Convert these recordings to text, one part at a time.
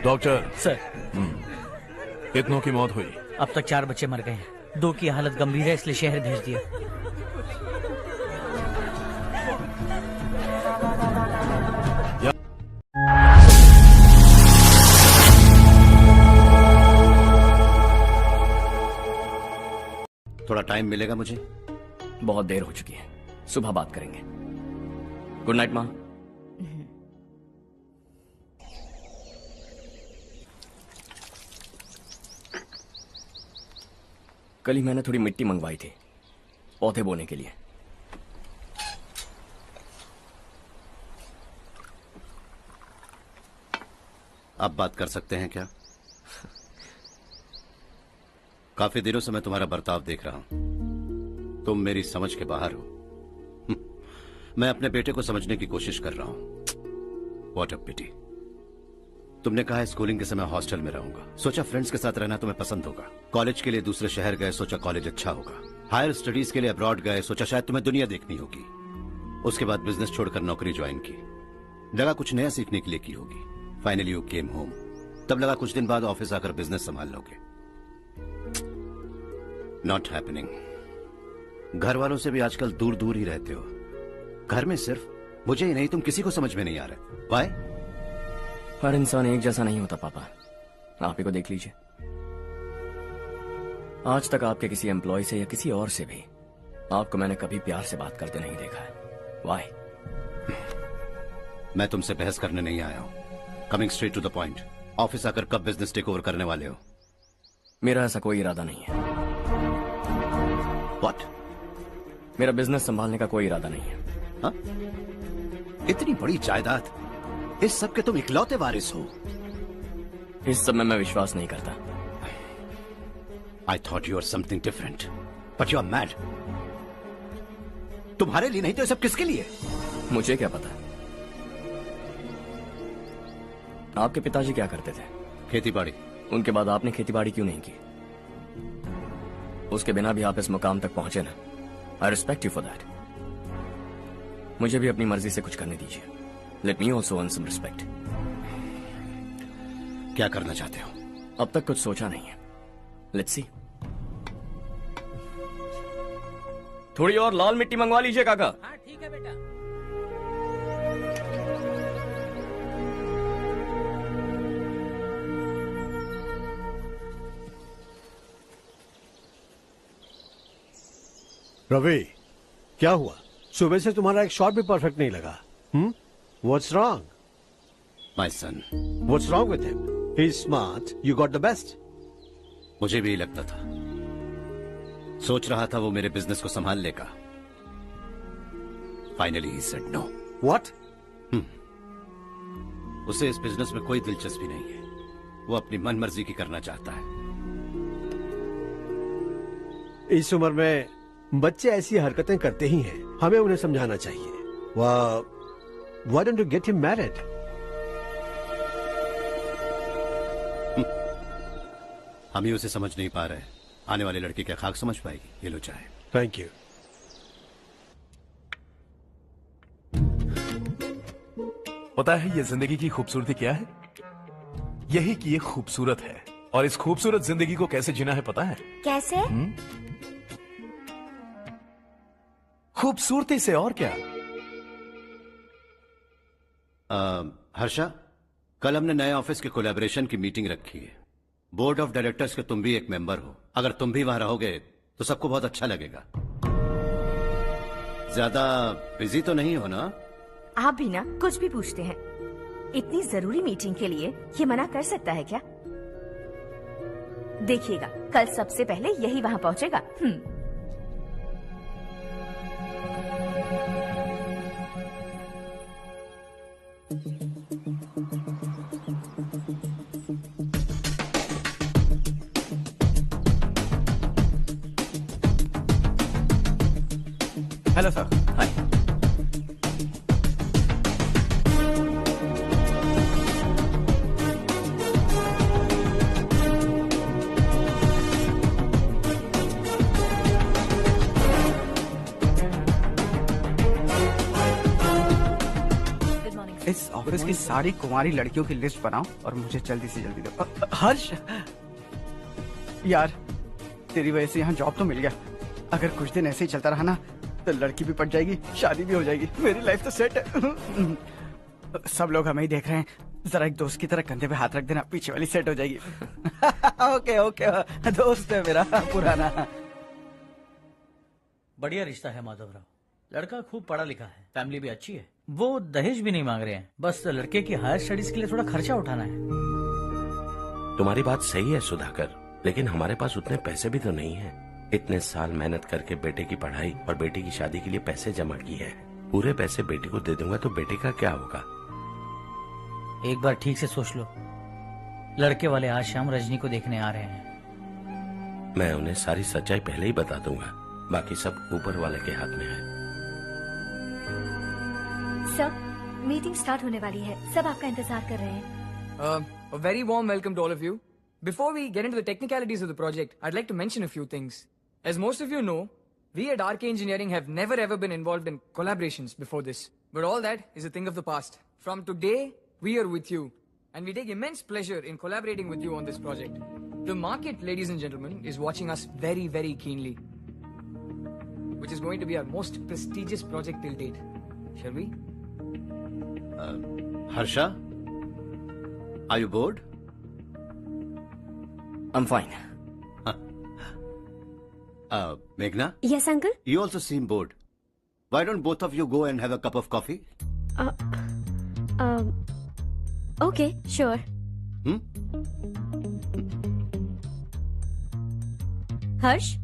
Doctor. Sir, कितनों की मौत हुई? अब तक 4 बच्चे मर गए हैं। 2 की हालत गंभीर है, इसलिए शहर भेज दिया। थोड़ा टाइम मिलेगा मुझे? बहुत देर हो चुकी है, सुबह बात करेंगे। गुड नाइट माँ। कल ही मैंने थोड़ी मिट्टी मंगवाई थी पौधे बोने के लिए। आप बात कर सकते हैं क्या? काफी दिनों से मैं तुम्हारा बर्ताव देख रहा हूं। तुम मेरी समझ के बाहर हो। मैं अपने बेटे को समझने की कोशिश कर रहा हूं। व्हाट अ पिटी। तुमने कहा है स्कूलिंग के समय हॉस्टल में रहूंगा। सोचा फ्रेंड्स के साथ रहना तुम्हें पसंद होगा। कॉलेज के लिए दूसरे शहर गए, सोचा कॉलेज अच्छा होगा। हायर स्टडीज के लिए अब्रॉड गए, सोचा शायद तुम्हें दुनिया देखनी होगी। उसके बाद बिजनेस छोड़कर नौकरी ज्वाइन की। लगा कुछ नया सीखने के लिए की होगी। Finally you came home. तब लगा कुछ दिन बाद ऑफिस आकर बिजनेस संभाल लोगे। Not happening. घर वालों से भी आजकल दूर दूर ही रहते हो। घर में सिर्फ मुझे ही नहीं, तुम किसी को समझ में नहीं आ रहे। वाई? हर इंसान एक जैसा नहीं होता पापा, आप ही को देख लीजिए। आज तक आपके किसी एम्प्लॉय से या किसी और से भी आपको मैंने कभी प्यार से बात करते नहीं देखा है। वाई? मैं तुमसे बहस करने नहीं आया हूं। Coming straight to the point. Office आकर कब बिजनेस टेक ओवर करने वाले हो? मेरा ऐसा कोई इरादा नहीं है। व्हाट? मेरा बिजनेस संभालने का कोई इरादा नहीं है। हाँ? इतनी बड़ी जायदाद, इस सब के तुम इकलौते वारिस हो। इस सब में मैं विश्वास नहीं करता। I thought you were something different, but you are mad. तुम्हारे लिए नहीं तो ये सब किसके लिए? मुझे क्या पता। आपके पिताजी क्या करते थे? खेतीबाड़ी। उनके बाद आपने खेतीबाड़ी क्यों नहीं की? उसके बिना भी आप इस मुकाम तक पहुंचे ना। I respect you for that. मुझे भी अपनी मर्जी से कुछ करने दीजिए। Let me also earn some respect. क्या करना चाहते हो? अब तक कुछ सोचा नहीं है। Let's see. थोड़ी और लाल मिट्टी मंगवा लीजिए काका। हाँ ठीक है बेटा। रवि, क्या हुआ? सुबह से तुम्हारा एक शॉट भी परफेक्ट नहीं लगा। What's wrong? My son. What's wrong with him? He's smart. You got the best. मुझे भी लगता था। सोच रहा था वो मेरे बिजनेस को संभाल लेगा। Finally he said no. What? उसे इस बिजनेस में कोई दिलचस्पी नहीं है। वो अपनी मनमर्जी की करना चाहता है। इस उम्र में बच्चे ऐसी हरकतें करते ही हैं। हमें उन्हें समझाना चाहिए। Why don't you get him married? हम ही उसे समझ नहीं पा रहे। आने वाली लड़की क्या खाक समझ पाएगी? ये लो चाहे। Thank you. पता है ये जिंदगी की खूबसूरती क्या है? यही कि ये खूबसूरत है। और इस खूबसूरत जिंदगी को कैसे जीना है पता है? कैसे? खूबसूरती से। और क्या? हर्षा, कल हमने नए ऑफिस के कोलैबोरेशन की मीटिंग रखी है। बोर्ड ऑफ डायरेक्टर्स के तुम भी एक मेंबर हो। अगर तुम भी वहां रहोगे तो सबको बहुत अच्छा लगेगा। ज्यादा बिजी तो नहीं हो ना? आप भी ना कुछ भी पूछते हैं। इतनी जरूरी मीटिंग के लिए ये मना कर सकता है क्या? देखिएगा, कल सबसे पहले यही वहां पहुंचेगा। Hello sir. हाय। इस और इसकी सारी कुंवारी लड़कियों की लिस्ट बनाओ और मुझे जल्दी से जल्दी दो। हर्ष यार, तेरी वजह से यहाँ जॉब तो मिल गया। अगर कुछ दिन ऐसे ही चलता रहा ना तो लड़की भी पट जाएगी, शादी भी हो जाएगी, मेरी लाइफ तो सेट है। सब लोग हमें ही देख रहे हैं, जरा एक दोस्त की तरह कंधे पे हाथ रख देना, पीछे वाली सेट हो जाएगी। ओके ओके, दोस्त है मेरा पुराना। बढ़िया रिश्ता है माधवराव। लड़का खूब पढ़ा लिखा है, फैमिली भी अच्छी है। वो दहेज भी नहीं मांग रहे हैं, बस लड़के की हायर स्टडीज के लिए थोड़ा खर्चा उठाना है। तुम्हारी बात सही है सुधाकर, लेकिन हमारे पास उतने पैसे भी तो नहीं है। इतने साल मेहनत करके बेटे की पढ़ाई और बेटे की शादी के लिए पैसे जमा किए हैं। पूरे पैसे बेटे को दे दूंगा तो बेटे का क्या होगा? एक बार ठीक से सोच लो। लड़के वाले आज शाम रजनी को देखने आ रहे हैं। मैं उन्हें सारी सच्चाई पहले ही बता दूंगा, बाकी सब ऊपर वाले के हाथ में है। सर, मीटिंग स्टार्ट होने वाली है, सब आपका इंतजार कर रहे हैं। A very warm welcome to all of you. Before we get into the technicalities of the project, I'd like to mention a few things. As most of you know, we at RK Engineering have never ever been involved in collaborations before this. But all that is a thing of the past. From today, we are with you. And we take immense pleasure in collaborating with you on this project. The market, ladies and gentlemen, is watching us very, very keenly. Which is going to be our most prestigious project till date. Shall we? Harsha, are you bored? I'm fine. Meghna, Yes, uncle. you also seem bored. Why don't both of you go and have a cup of coffee? Okay, sure. हर्ष,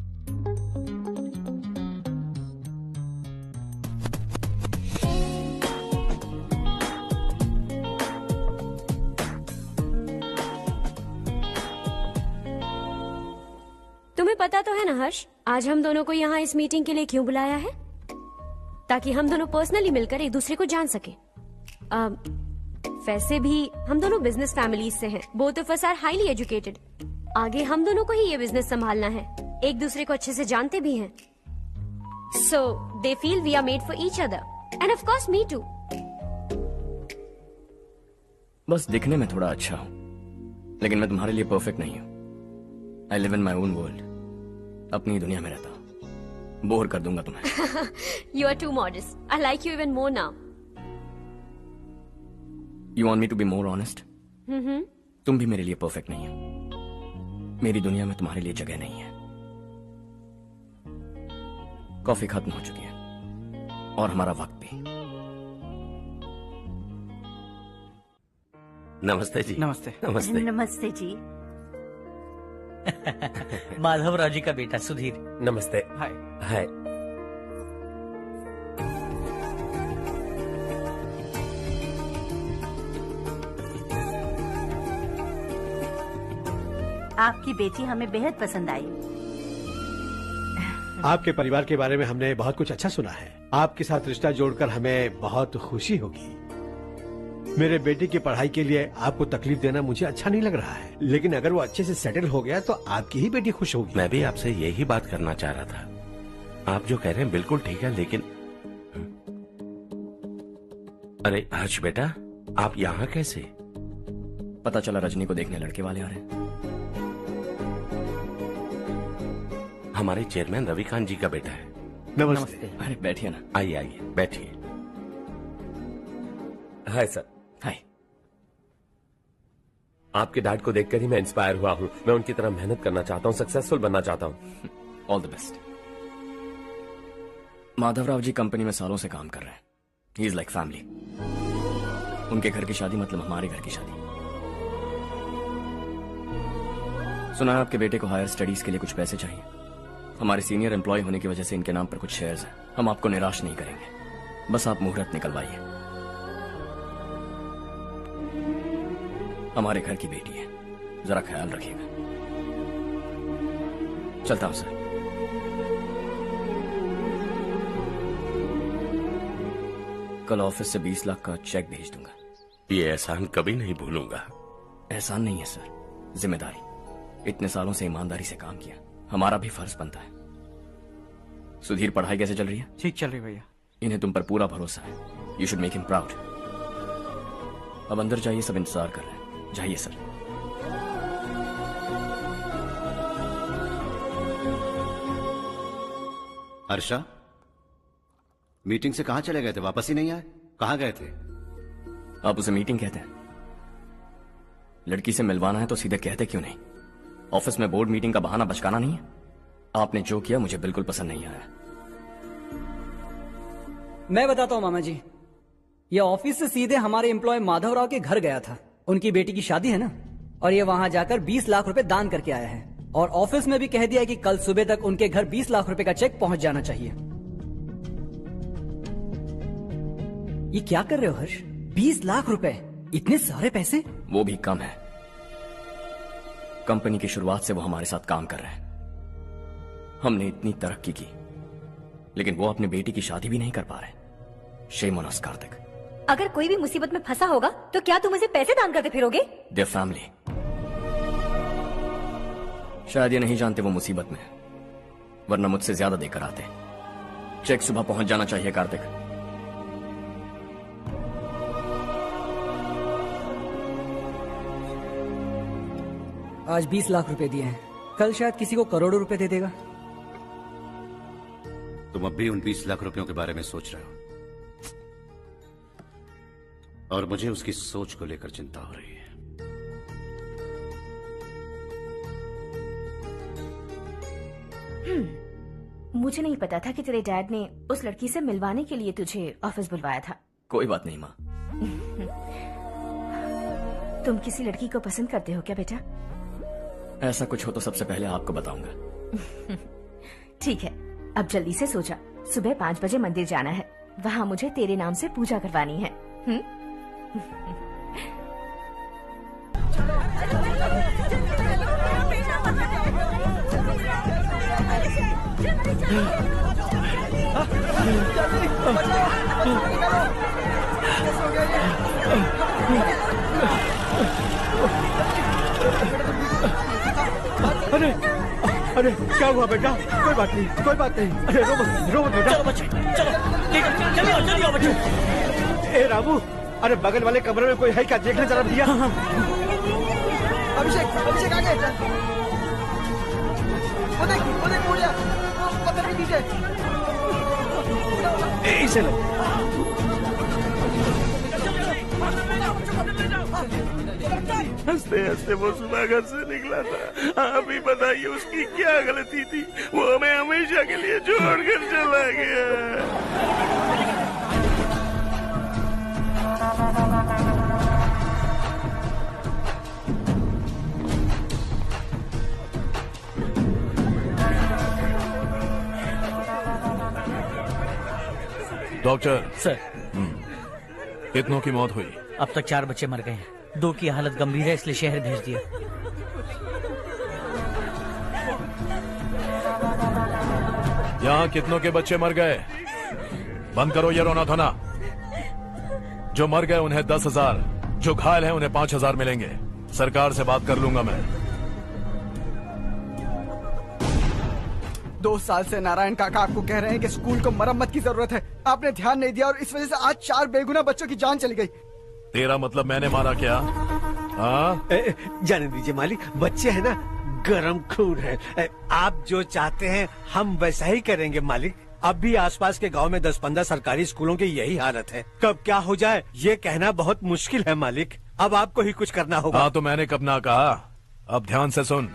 तुम्हें पता तो है ना हर्ष, आज हम दोनों को यहाँ इस मीटिंग के लिए क्यों बुलाया है? ताकि हम दोनों पर्सनली मिलकर एक दूसरे को जान सके। वैसे भी हम दोनों बिजनेस फैमिलीज से हैं। Both of us are highly educated. आगे हम दोनों को ही ये बिजनेस संभालना है, एक दूसरे को अच्छे से जानते भी हैं। So they feel we are made for each other and of course me too. बस दिखने में थोड़ा अच्छा हूं, लेकिन मैं तुम्हारे लिए परफेक्ट नहीं हूं। I live in my own world, अपनी दुनिया में रहता हूं। बोर कर दूंगा तुम्हें। You are too modest. I like you even more now. You want me to be more honest? तुम भी मेरे लिए परफेक्ट नहीं हो। मेरी दुनिया में तुम्हारे लिए जगह नहीं है। कॉफी खत्म हो चुकी है और हमारा वक्त भी। नमस्ते जी। नमस्ते। नमस्ते। नमस्ते जी। माधवराव जी का बेटा सुधीर। नमस्ते। हाय। हाय। आपकी बेटी हमें बेहद पसंद आई। आपके परिवार के बारे में हमने बहुत कुछ अच्छा सुना है। आपके साथ रिश्ता जोड़कर हमें बहुत खुशी होगी। मेरे बेटे की पढ़ाई के लिए आपको तकलीफ देना मुझे अच्छा नहीं लग रहा है, लेकिन अगर वो अच्छे से सेटल हो गया तो आपकी ही बेटी खुश होगी। मैं भी आपसे यही बात करना चाह रहा था। आप जो कह रहे हैं बिल्कुल ठीक है, लेकिन अरे हर्ष बेटा, आप यहाँ कैसे? पता चला रजनी को देखने लड़के वाले आ रहे हैं। हमारे चेयरमैन रविकांत जी का बेटा है। नमस्ते। अरे बैठिए ना। आइए आइए बैठिए। Hi sir. हाय। आपके डैड को देखकर ही मैं इंस्पायर हुआ हूँ। मैं उनकी तरह मेहनत करना चाहता हूँ, सक्सेसफुल बनना चाहता हूँ। All the best. Madhavrao ji company में सालों से काम कर रहे हैं। He is like family. उनके घर की शादी मतलब हमारे घर की शादी। सुना है आपके बेटे को हायर स्टडीज के लिए कुछ पैसे चाहिए। हमारे सीनियर एम्प्लॉय होने की वजह से इनके नाम पर कुछ शेयर्स हैं। हम आपको निराश नहीं करेंगे, बस आप मुहूर्त निकलवाइए। हमारे घर की बेटी है, जरा ख्याल रखिएगा। चलता हूं सर। कल ऑफिस से 20 लाख का चेक भेज दूंगा। ये एहसान कभी नहीं भूलूंगा। एहसान नहीं है सर, जिम्मेदारी। इतने सालों से ईमानदारी से काम किया, हमारा भी फर्ज बनता है। सुधीर, पढ़ाई कैसे चल रही है? ठीक चल रही भैया। इन्हें तुम पर पूरा भरोसा है। You should make him proud. अब अंदर जाइए, सब इंतजार कर रहे हैं। जाइए सर। हर्षा, मीटिंग से कहां चले गए थे? वापस ही नहीं आए? कहां गए थे? आप उसे मीटिंग कहते हैं? लड़की से मिलवाना है तो सीधे कहते क्यों नहीं? ऑफिस में बोर्ड मीटिंग का बहाना बचकाना नहीं है। आपने जो किया मुझे बिल्कुल पसंद नहीं आया। मैं बताता हूँ मामा जी, ये ऑफिस से सीधे हमारे एम्प्लॉय माधवराव के घर गया था। उनकी बेटी की शादी है ना, और ये वहां जाकर 20 लाख रुपए दान करके आया है। और ऑफिस में भी कह दिया है कि कल सुबह तक उनके घर 20 लाख रुपए का चेक पहुंच जाना चाहिए। ये क्या कर रहे हो हर्ष? 20 लाख रुपए, इतने सारे पैसे? वो भी कम है। कंपनी की शुरुआत से वो हमारे साथ काम कर रहे हैं। हमने इतनी तरक्की की, लेकिन वो अपनी बेटी की शादी भी नहीं कर पा रहे। Shame on us Kartik. अगर कोई भी मुसीबत में फंसा होगा तो क्या तुम उसे पैसे दान करते फिरोगे? Their family. शायद ये नहीं जानते वो मुसीबत में, वरना मुझसे ज्यादा देकर आते। चेक सुबह पहुंच जाना चाहिए कार्तिक। आज 20 लाख रुपए दिए हैं, कल शायद किसी को करोड़ों रुपए दे देगा। तुम अब भी उन 20 लाख रुपयों के बारे में सोच रहे हो, और मुझे उसकी सोच को लेकर चिंता हो रही है। मुझे नहीं पता था कि तेरे डैड ने उस लड़की से मिलवाने के लिए तुझे ऑफिस बुलवाया था। कोई बात नहीं माँ। तुम किसी लड़की को पसंद करते हो क्या बेटा? ऐसा कुछ हो तो सबसे पहले आपको बताऊंगा। ठीक है, अब जल्दी से सो जा। सुबह 5 बजे मंदिर जाना है, वहाँ मुझे तेरे नाम से पूजा करवानी है। अरे अरे क्या हुआ बेटा? कोई बात नहीं, कोई बात नहीं। अरे रो मत बेटा। चलो बच्चे, चलो जल्दी आओ बच्चे। ए रामू, अरे बगल वाले कमरे में कोई है क्या? देखने जरा भैया। अभिषेक, अभिषेक आगे। वो देख मुड़िया, वो पत्थर के नीचे। इसे लो। हंसते हंसते वो सुबह घर से निकला था। आप ही बताइए उसकी क्या गलती थी? वो हमें हमेशा के लिए छोड़कर चला गया। डॉक्टर सर, कितनों की मौत हुई? अब तक 4 बच्चे मर गए हैं, 2 की हालत गंभीर है, इसलिए शहर भेज दिया। यहाँ कितनों के बच्चे मर गए? बंद करो ये रोना धोना। जो मर गए उन्हें 10,000, जो घायल हैं उन्हें 5,000 मिलेंगे। सरकार से बात कर लूंगा मैं। 2 साल से नारायण काका आपको कह रहे हैं कि स्कूल को मरम्मत की जरूरत है। आपने ध्यान नहीं दिया और इस वजह से आज 4 बेगुनाह बच्चों की जान चली गई। तेरा मतलब मैंने मारा क्या? हाँ, जाने दीजिए मालिक, बच्चे हैं ना, गरम खून है। आप जो चाहते हैं हम वैसा ही करेंगे मालिक। अब भी आसपास के गांव में 10-15 सरकारी स्कूलों की यही हालत है। कब क्या हो जाए ये कहना बहुत मुश्किल है मालिक। अब आपको ही कुछ करना होगा। हाँ तो मैंने कब ना कहा। अब ध्यान से सुन,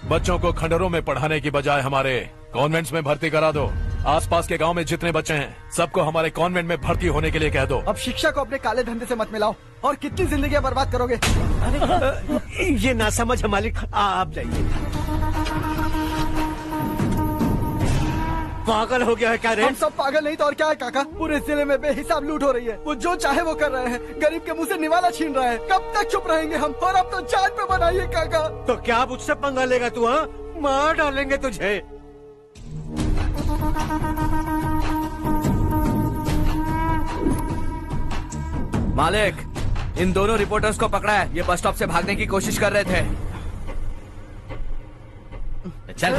बच्चों को खंडरों में पढ़ाने की बजाय हमारे कॉन्वेंट्स में भर्ती करा दो। आसपास के गांव में जितने बच्चे हैं सबको हमारे कॉन्वेंट में भर्ती होने के लिए कह दो। अब शिक्षा को अपने काले धंधे से मत मिलाओ, और कितनी जिंदगियां बर्बाद करोगे। ये ना समझ है मालिक, आप जाइए। पागल हो गया है क्या रे? हम सब पागल नहीं तो और क्या है काका। पूरे जिले में बेहिसाब लूट हो रही है। वो जो चाहे वो कर रहे हैं, गरीब के मुंह से निवाला छीन रहा है। कब तक चुप रहेंगे हम? और अब तो जान पे बनाइए काका। तो क्या मुझसे पंगा लेगा तू? हाँ, मार डालेंगे तुझे। मालिक, इन दोनों रिपोर्टर्स को पकड़ा है। ये बस स्टॉप से भागने की कोशिश कर रहे थे। चल।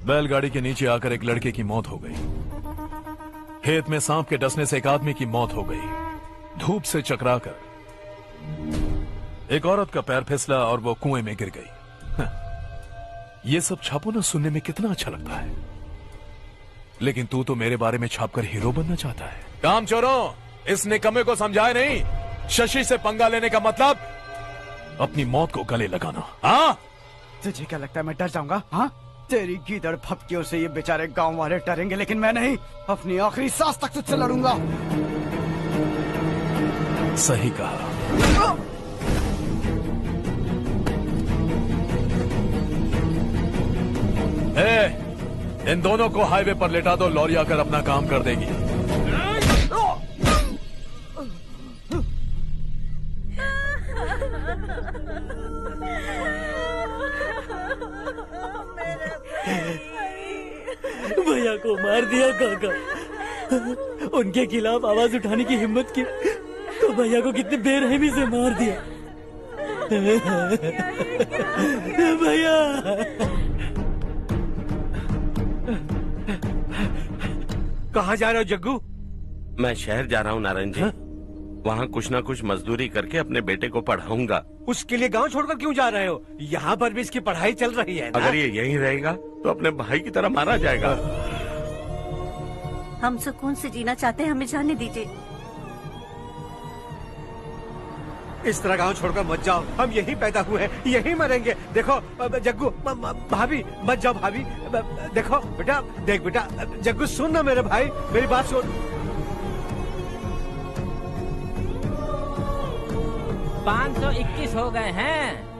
बैलगाड़ी के नीचे आकर एक लड़के की मौत हो गई। खेत में सांप के डसने से एक आदमी की मौत हो गई। धूप से चकराकर एक औरत का पैर फिसला और वो कुएं में गिर गई। ये सब छापो ना, सुनने में कितना अच्छा लगता है, लेकिन तू तो मेरे बारे में छापकर हीरो बनना चाहता है। काम चोरों, इस निकम्मे को समझाए नहीं। शशि से पंगा लेने का मतलब अपनी मौत को गले लगाना। हाँ, तुझे क्या लगता है मैं डर जाऊंगा? हाँ, तेरी गीदड़ फपकियों से ये बेचारे गांव वाले डरेंगे, लेकिन मैं नहीं। अपनी आखिरी सांस तक तुझसे लड़ूंगा। सही कहा। इन दोनों को हाईवे पर लेटा दो, लॉरी आकर अपना काम कर देगी। भैया को मार दिया काका। उनके खिलाफ आवाज उठाने की हिम्मत की तो भैया को कितने बेरहमी से मार दिया। भैया कहाँ जा रहे हो जग्गू? मैं शहर जा रहा हूँ नारायण जी। वहाँ कुछ ना कुछ मजदूरी करके अपने बेटे को पढ़ाऊंगा। उसके लिए गांव छोड़कर क्यों जा रहे हो? यहाँ पर भी इसकी पढ़ाई चल रही है ना? अगर ये यहीं रहेगा तो अपने भाई की तरह मारा जाएगा। हम सुकून से जीना चाहते हैं, हमें जाने दीजिए। इस तरह गांव छोड़कर मत जाओ, हम यहीं पैदा हुए हैं, यहीं मरेंगे। देखो जग्गू, भाभी मत जाओ भाभी। देखो बेटा, देख बेटा, जग्गू सुन ना मेरे भाई, मेरी बात सुन। 521 हो गए हैं।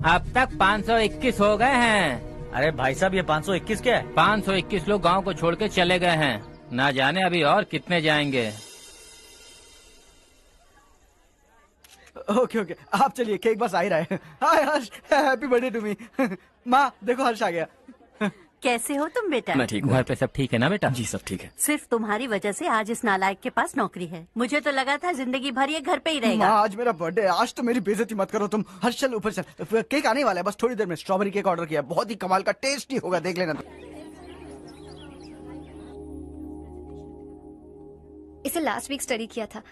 अब तक 521 हो गए हैं। अरे भाई साहब, ये 521 क्या है? 521 लोग गांव को छोड़ के चले गए हैं। ना जाने अभी और कितने जाएंगे। ओके ओके, आप चलिए, केक बस आ ही रहा है। हाय हर्ष, हैप्पी बर्थडे टू मी। माँ देखो, हर्ष आ गया। कैसे हो तुम बेटा? मैं ठीक हूँ। घर पे सब ठीक है ना बेटा? जी सब ठीक है। सिर्फ तुम्हारी वजह से आज इस नालायक के पास नौकरी है। मुझे तो लगा था जिंदगी भर ये घर पे ही रहेगा। माँ आज मेरा बर्थडे है, आज तो मेरी बेइज्जती मत करो तुम। हर्ष चल ऊपर चल, केक आने वाला है बस थोड़ी देर में। स्ट्रॉबेरी केक ऑर्डर किया, बहुत ही कमाल का टेस्टी होगा, देख लेना। इसे लास्ट वीक स्टडी किया था।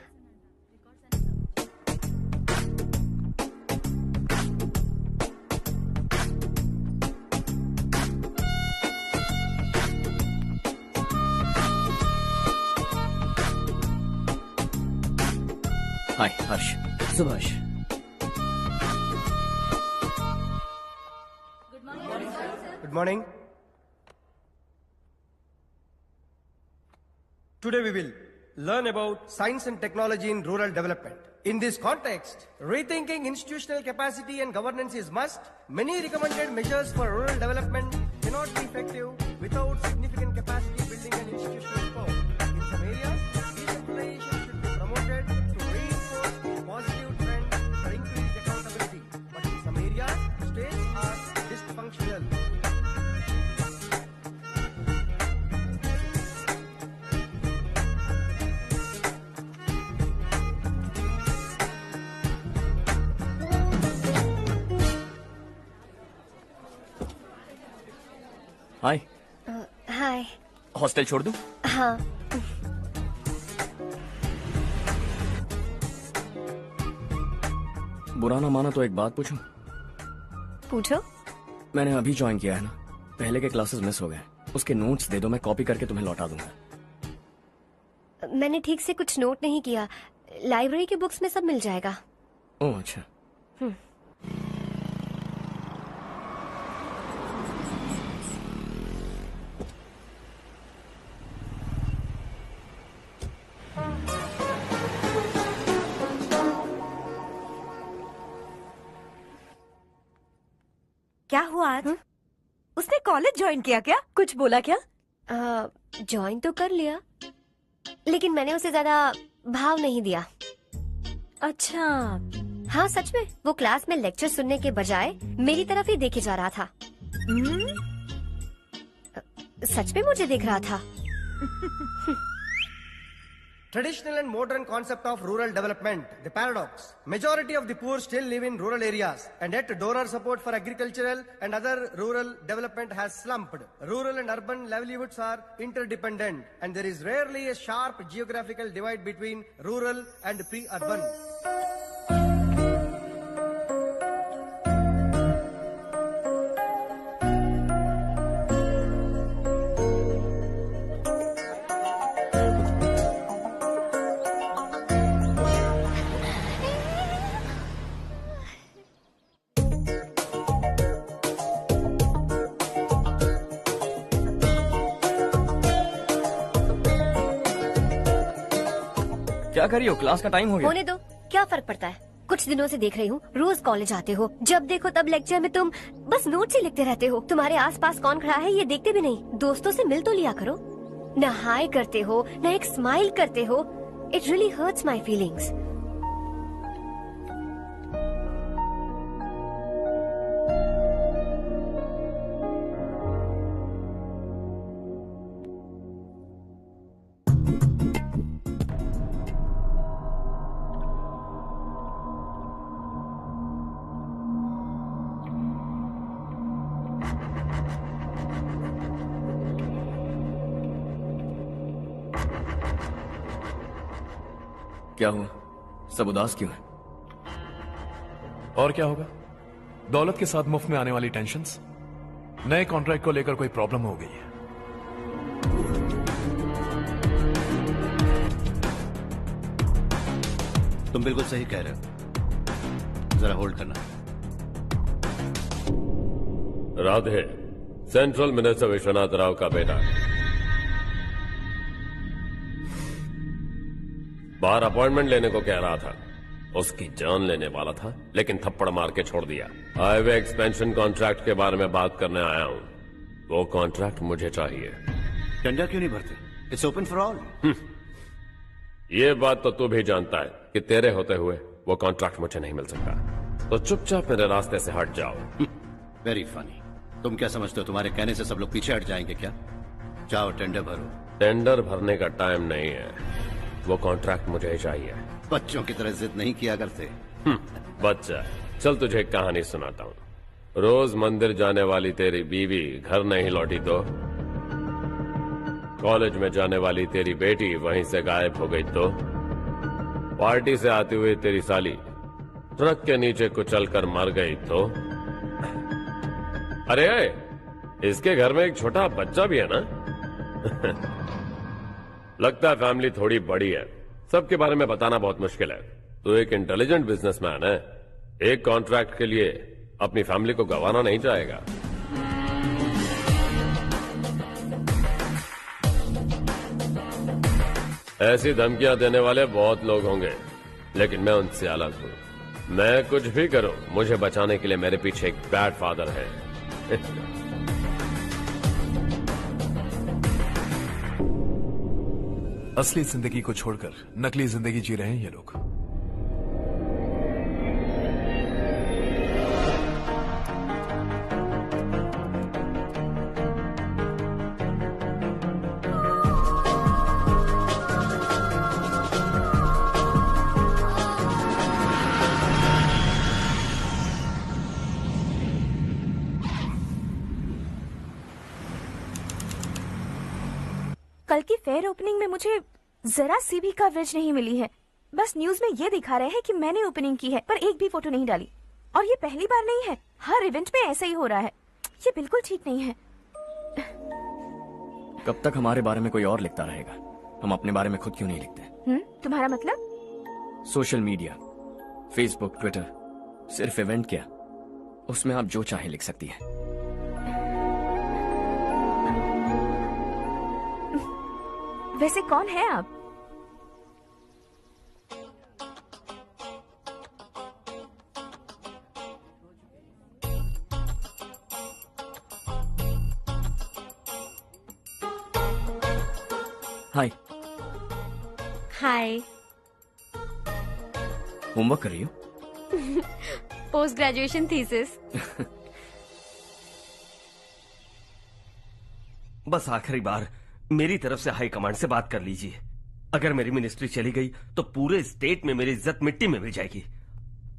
हाय हर्ष। Subhash. Good morning. Today we will learn about science and technology in rural development. In this context, rethinking institutional capacity and governance is must. Many recommended measures for rural development cannot be effective without significant capacity building and institutional support. In some areas, decentralization should be promoted to reinforce a positive trend for increased accountability. But in some areas, states are dysfunctional. Hi. Hi. Hostel छोड़ दूं? हाँ। बुरा ना माना तो एक बात पूछूं? पूछो। मैंने अभी ज्वाइन किया है ना, पहले के क्लासेस मिस हो गए। उसके नोट्स दे दो, मैं कॉपी करके तुम्हें लौटा दूंगा। मैंने ठीक से कुछ नोट नहीं किया। लाइब्रेरी के बुक्स में सब मिल जाएगा। ओह अच्छा। क्या हुआ आज? उसने कॉलेज ज्वाइन किया क्या? कुछ बोला क्या? ज्वाइन तो कर लिया, लेकिन मैंने उसे ज्यादा भाव नहीं दिया। अच्छा। हाँ सच में, वो क्लास में लेक्चर सुनने के बजाय मेरी तरफ ही देखे जा रहा था। सच में मुझे देख रहा था। Traditional and modern concept of rural development, the paradox. Majority of the poor still live in rural areas, and yet donor support for agricultural and other rural development has slumped. Rural and urban livelihoods are interdependent, and there is rarely a sharp geographical divide between rural and pre-urban. क्या करी हो? Class का time हो गया। होने दो, क्या फर्क पड़ता है। कुछ दिनों से देख रही हूँ, रोज कॉलेज आते हो, जब देखो तब लेक्चर में तुम बस नोट्स ही लिखते रहते हो। तुम्हारे आसपास कौन खड़ा है ये देखते भी नहीं। दोस्तों से मिल तो लिया करो। न हाय करते हो, न एक स्माइल करते हो। It really hurts my feelings. क्या हुआ? सब उदास क्यों है? और क्या होगा? दौलत के साथ मुफ्त में आने वाली टेंशन्स। नए कॉन्ट्रैक्ट को लेकर कोई प्रॉब्लम हो गई है। तुम बिल्कुल सही कह रहे हो। जरा होल्ड करना। राधे सेंट्रल मिनिस्टर विश्वनाथ राव का बेटा बाहर अपॉइंटमेंट लेने को कह रहा था। उसकी जान लेने वाला था, लेकिन थप्पड़ मार के छोड़ दिया। हाईवे एक्सपेंशन कॉन्ट्रैक्ट के बारे में बात करने आया हूं। वो कॉन्ट्रैक्ट मुझे चाहिए। टेंडर क्यों नहीं भरते? It's open for all. ये बात तो तू भी जानता है कि तेरे होते हुए वो कॉन्ट्रैक्ट मुझे नहीं मिल सकता। तो चुपचाप मेरे रास्ते से हट जाओ। Very funny. तुम क्या समझते हो तुम्हारे कहने से सब लोग पीछे हट जाएंगे क्या? जाओ टेंडर भरो। टेंडर भरने का टाइम नहीं है। वो कॉन्ट्रैक्ट मुझे ही चाहिए। बच्चों की तरह जिद नहीं किया करते। बच्चा, चल तुझे एक कहानी सुनाता हूँ। रोज मंदिर जाने वाली तेरी बीवी घर नहीं लौटी तो, कॉलेज में जाने वाली तेरी बेटी वहीं से गायब हो गई तो, पार्टी से आती हुई तेरी साली ट्रक के नीचे कुचलकर मर गई तो। अरे इसके घर में एक छोटा बच्चा भी है ना। लगता है फैमिली थोड़ी बड़ी है। सबके बारे में बताना बहुत मुश्किल है। तो एक इंटेलिजेंट बिजनेसमैन है, एक कॉन्ट्रैक्ट के लिए अपनी फैमिली को गंवाना नहीं चाहेगा। ऐसी धमकियां देने वाले बहुत लोग होंगे, लेकिन मैं उनसे अलग हूं। मैं कुछ भी करूं, मुझे बचाने के लिए मेरे पीछे एक बैड फादर है। असली जिंदगी को छोड़कर नकली जिंदगी जी रहे हैं ये लोग। कल की फेयर ओपनिंग में मुझे जरा सी भी कवरेज नहीं मिली है। बस न्यूज में ये दिखा रहे हैं कि मैंने ओपनिंग की है, पर एक भी फोटो नहीं डाली। और ये पहली बार नहीं है, हर इवेंट में ऐसा ही हो रहा है। ये बिल्कुल ठीक नहीं है। कब तक हमारे बारे में कोई और लिखता रहेगा? हम अपने बारे में खुद क्यों नहीं लिखते? तुम्हारा मतलब? सोशल मीडिया, फेसबुक, ट्विटर, सिर्फ इवेंट क्या, उसमें आप जो चाहे लिख सकती है। वैसे कौन है आप? हाय। हाय। होमवर्क कर रही हो? Post graduation thesis. बस आखिरी बार मेरी तरफ से हाई कमांड से बात कर लीजिए। अगर मेरी मिनिस्ट्री चली गई तो पूरे स्टेट में मेरी इज्जत मिट्टी में मिल जाएगी।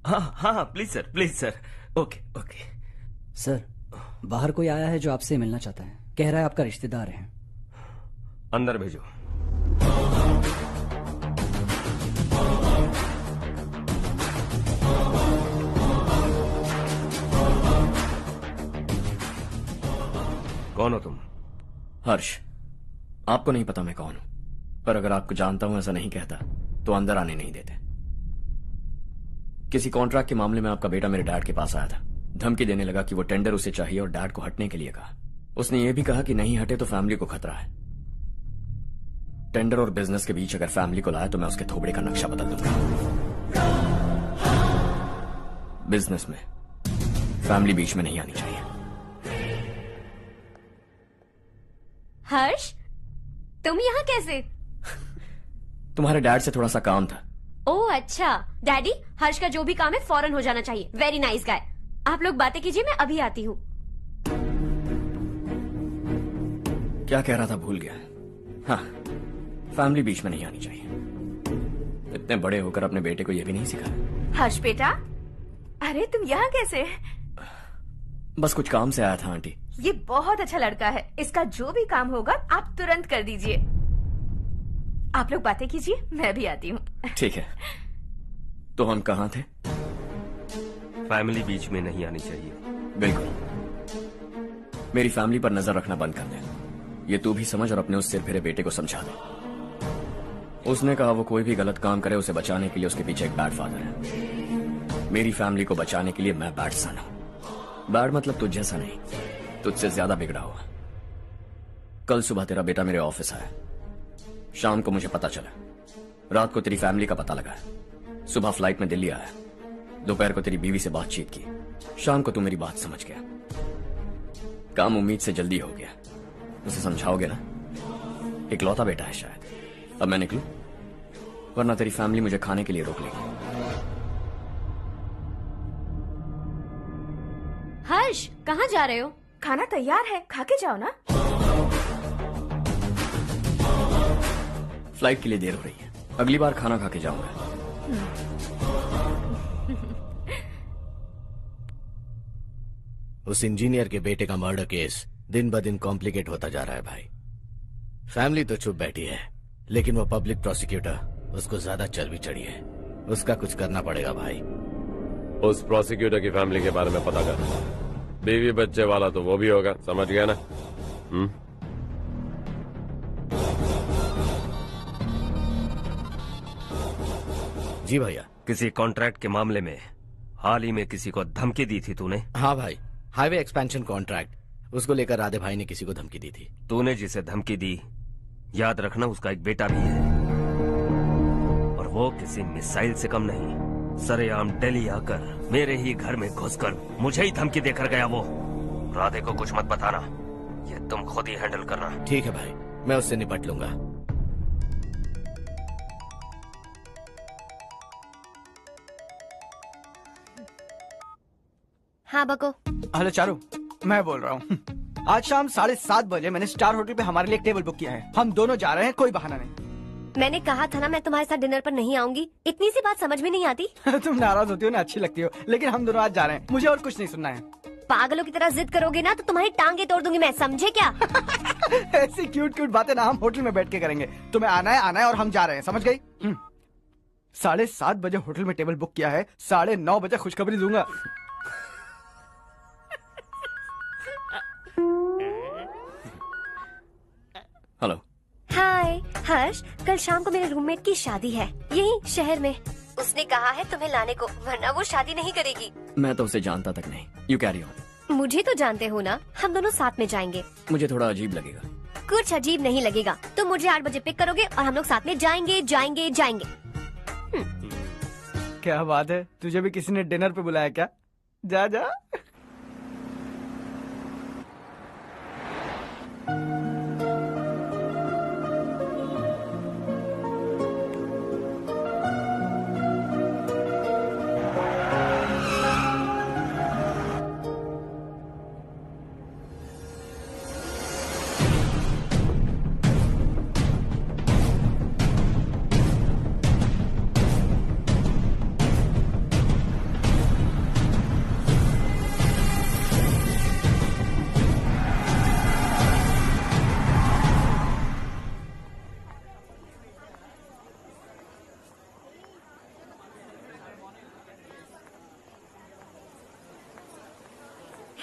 हाँ हाँ हाँ, please sir. Okay okay. Sir, बाहर कोई आया है जो आपसे मिलना चाहता है। कह रहा है आपका रिश्तेदार है। अंदर भेजो। कौन हो तुम? हर्ष, आपको नहीं पता मैं कौन हूं, पर अगर आपको जानता हूं ऐसा नहीं कहता तो अंदर आने नहीं देते। किसी कॉन्ट्रैक्ट के मामले में आपका बेटा मेरे डैड के पास आया था। धमकी देने लगा कि वो टेंडर उसे चाहिए और डैड को हटने के लिए कहा। उसने ये भी कहा कि नहीं हटे तो फैमिली को खतरा है। टेंडर और बिजनेस के बीच अगर फैमिली को लाया तो मैं उसके थोबड़े का नक्शा बदल दूंगा। बिजनेस में फैमिली बीच में नहीं आनी चाहिए। हर्ष, तुम यहाँ कैसे? तुम्हारे डैड से थोड़ा सा काम था। ओह अच्छा। डैडी, हर्ष का जो भी काम है फौरन हो जाना चाहिए। Very nice guy. आप लोग बातें कीजिए, मैं अभी आती हूँ। क्या कह रहा था भूल गया। हाँ, फैमिली बीच में नहीं आनी चाहिए। इतने बड़े होकर अपने बेटे को यह भी नहीं सिखाया। हर्ष बेटा, अरे तुम यहाँ कैसे? बस कुछ काम से आया था आंटी। ये बहुत अच्छा लड़का है। इसका जो भी काम होगा आप तुरंत कर दीजिए। आप लोग बातें कीजिए, मैं भी आती हूँ। ठीक है। तो हम कहाँ थे? फैमिली बीच में नहीं आनी चाहिए। बिल्कुल। मेरी फैमिली पर नजर रखना बंद कर दे। ये तू भी समझ और अपने उस सिर फिरे बेटे को समझा दे। उसने कहा वो कोई भी गलत काम करे उसे बचाने के लिए उसके पीछे एक बैड फादर है। मेरी फैमिली को बचाने के लिए मैं बैड सन हूं। बैड मतलब तुझ जैसा नहीं, तुझसे ज्यादा बिगड़ा हुआ। कल सुबह तेरा बेटा मेरे ऑफिस आया। शाम को मुझे पता चला। रात को तेरी फैमिली का पता लगा। सुबह फ्लाइट में दिल्ली आया। दोपहर को तेरी बीवी से बातचीत की। शाम को तू मेरी बात समझ गया। काम उम्मीद से जल्दी हो गया। उसे समझाओगे ना? इकलौता बेटा है शायद। अब मैं निकलूं, वरना तेरी फैमिली मुझे खाने के लिए रोक लेगी। हर्ष, कहाँ जा रहे हो? खाना तैयार है, खा के जाओ ना। फ्लाइट के लिए देर हो रही है। अगली बार खाना खा के जाऊंगा। उस इंजीनियर के बेटे का मर्डर केस दिन ब दिन कॉम्प्लिकेट होता जा रहा है भाई। फैमिली तो चुप बैठी है, लेकिन वो पब्लिक प्रोसिक्यूटर उसको ज्यादा चर्बी चढ़ी है। उसका कुछ करना पड़ेगा भाई। उस प्रोसिक्यूटर की फैमिली के बारे में पता कर। बीवी बच्चे वाला तो वो भी होगा, समझ गया ना? जी भैया। किसी कॉन्ट्रैक्ट के मामले में हाल ही में किसी को धमकी दी थी तूने? हाँ भाई, हाईवे एक्सपेंशन कॉन्ट्रैक्ट, उसको लेकर राधे भाई ने किसी को धमकी दी थी। तूने जिसे धमकी दी, याद रखना उसका एक बेटा भी है, और वो किसी मिसाइल से कम नहीं। सरेआम दिल्ली आकर मेरे ही घर में घुसकर मुझे ही धमकी देकर गया वो। राधे को कुछ मत बताना, ये तुम खुद ही हैंडल करना। ठीक है भाई, मैं उससे निपट लूंगा। हाँ बको। हेलो चारू, मैं बोल रहा हूँ। आज शाम 7:30 बजे मैंने स्टार होटल पे हमारे लिए एक टेबल बुक किया है। हम दोनों जा रहे हैं, कोई बहाना नहीं। मैंने कहा था ना मैं तुम्हारे साथ डिनर पर नहीं आऊंगी। इतनी सी बात समझ में नहीं आती? तुम नाराज होती हो ना, अच्छी लगती हो, लेकिन हम दोनों आज जा रहे हैं। मुझे और कुछ नहीं सुनना है। पागलों की तरह जिद करोगे ना तो तुम्हारी टांगे तोड़ दूंगी मैं, समझे क्या? ऐसी क्यूट क्यूट बातें ना हम होटल में बैठ के करेंगे। तुम्हें आना है और हम जा रहे हैं, समझ गई? 7:30 बजे होटल में टेबल बुक किया है, 9:30 बजे खुशखबरी दूंगा। हेलो। हाय हर्ष, कल शाम को मेरे रूममेट की शादी है यही शहर में। उसने कहा है तुम्हें लाने को, वरना वो शादी नहीं करेगी। मैं तो उसे जानता तक नहीं। You carry on. मुझे तो जानते हो ना, हम दोनों साथ में जाएंगे। मुझे थोड़ा अजीब लगेगा। कुछ अजीब नहीं लगेगा। तुम मुझे 8 बजे पिक करोगे और हम लोग साथ में जाएंगे जाएंगे जाएंगे। क्या बात है, तुझे भी किसी ने डिनर पे बुलाया क्या? जा जा।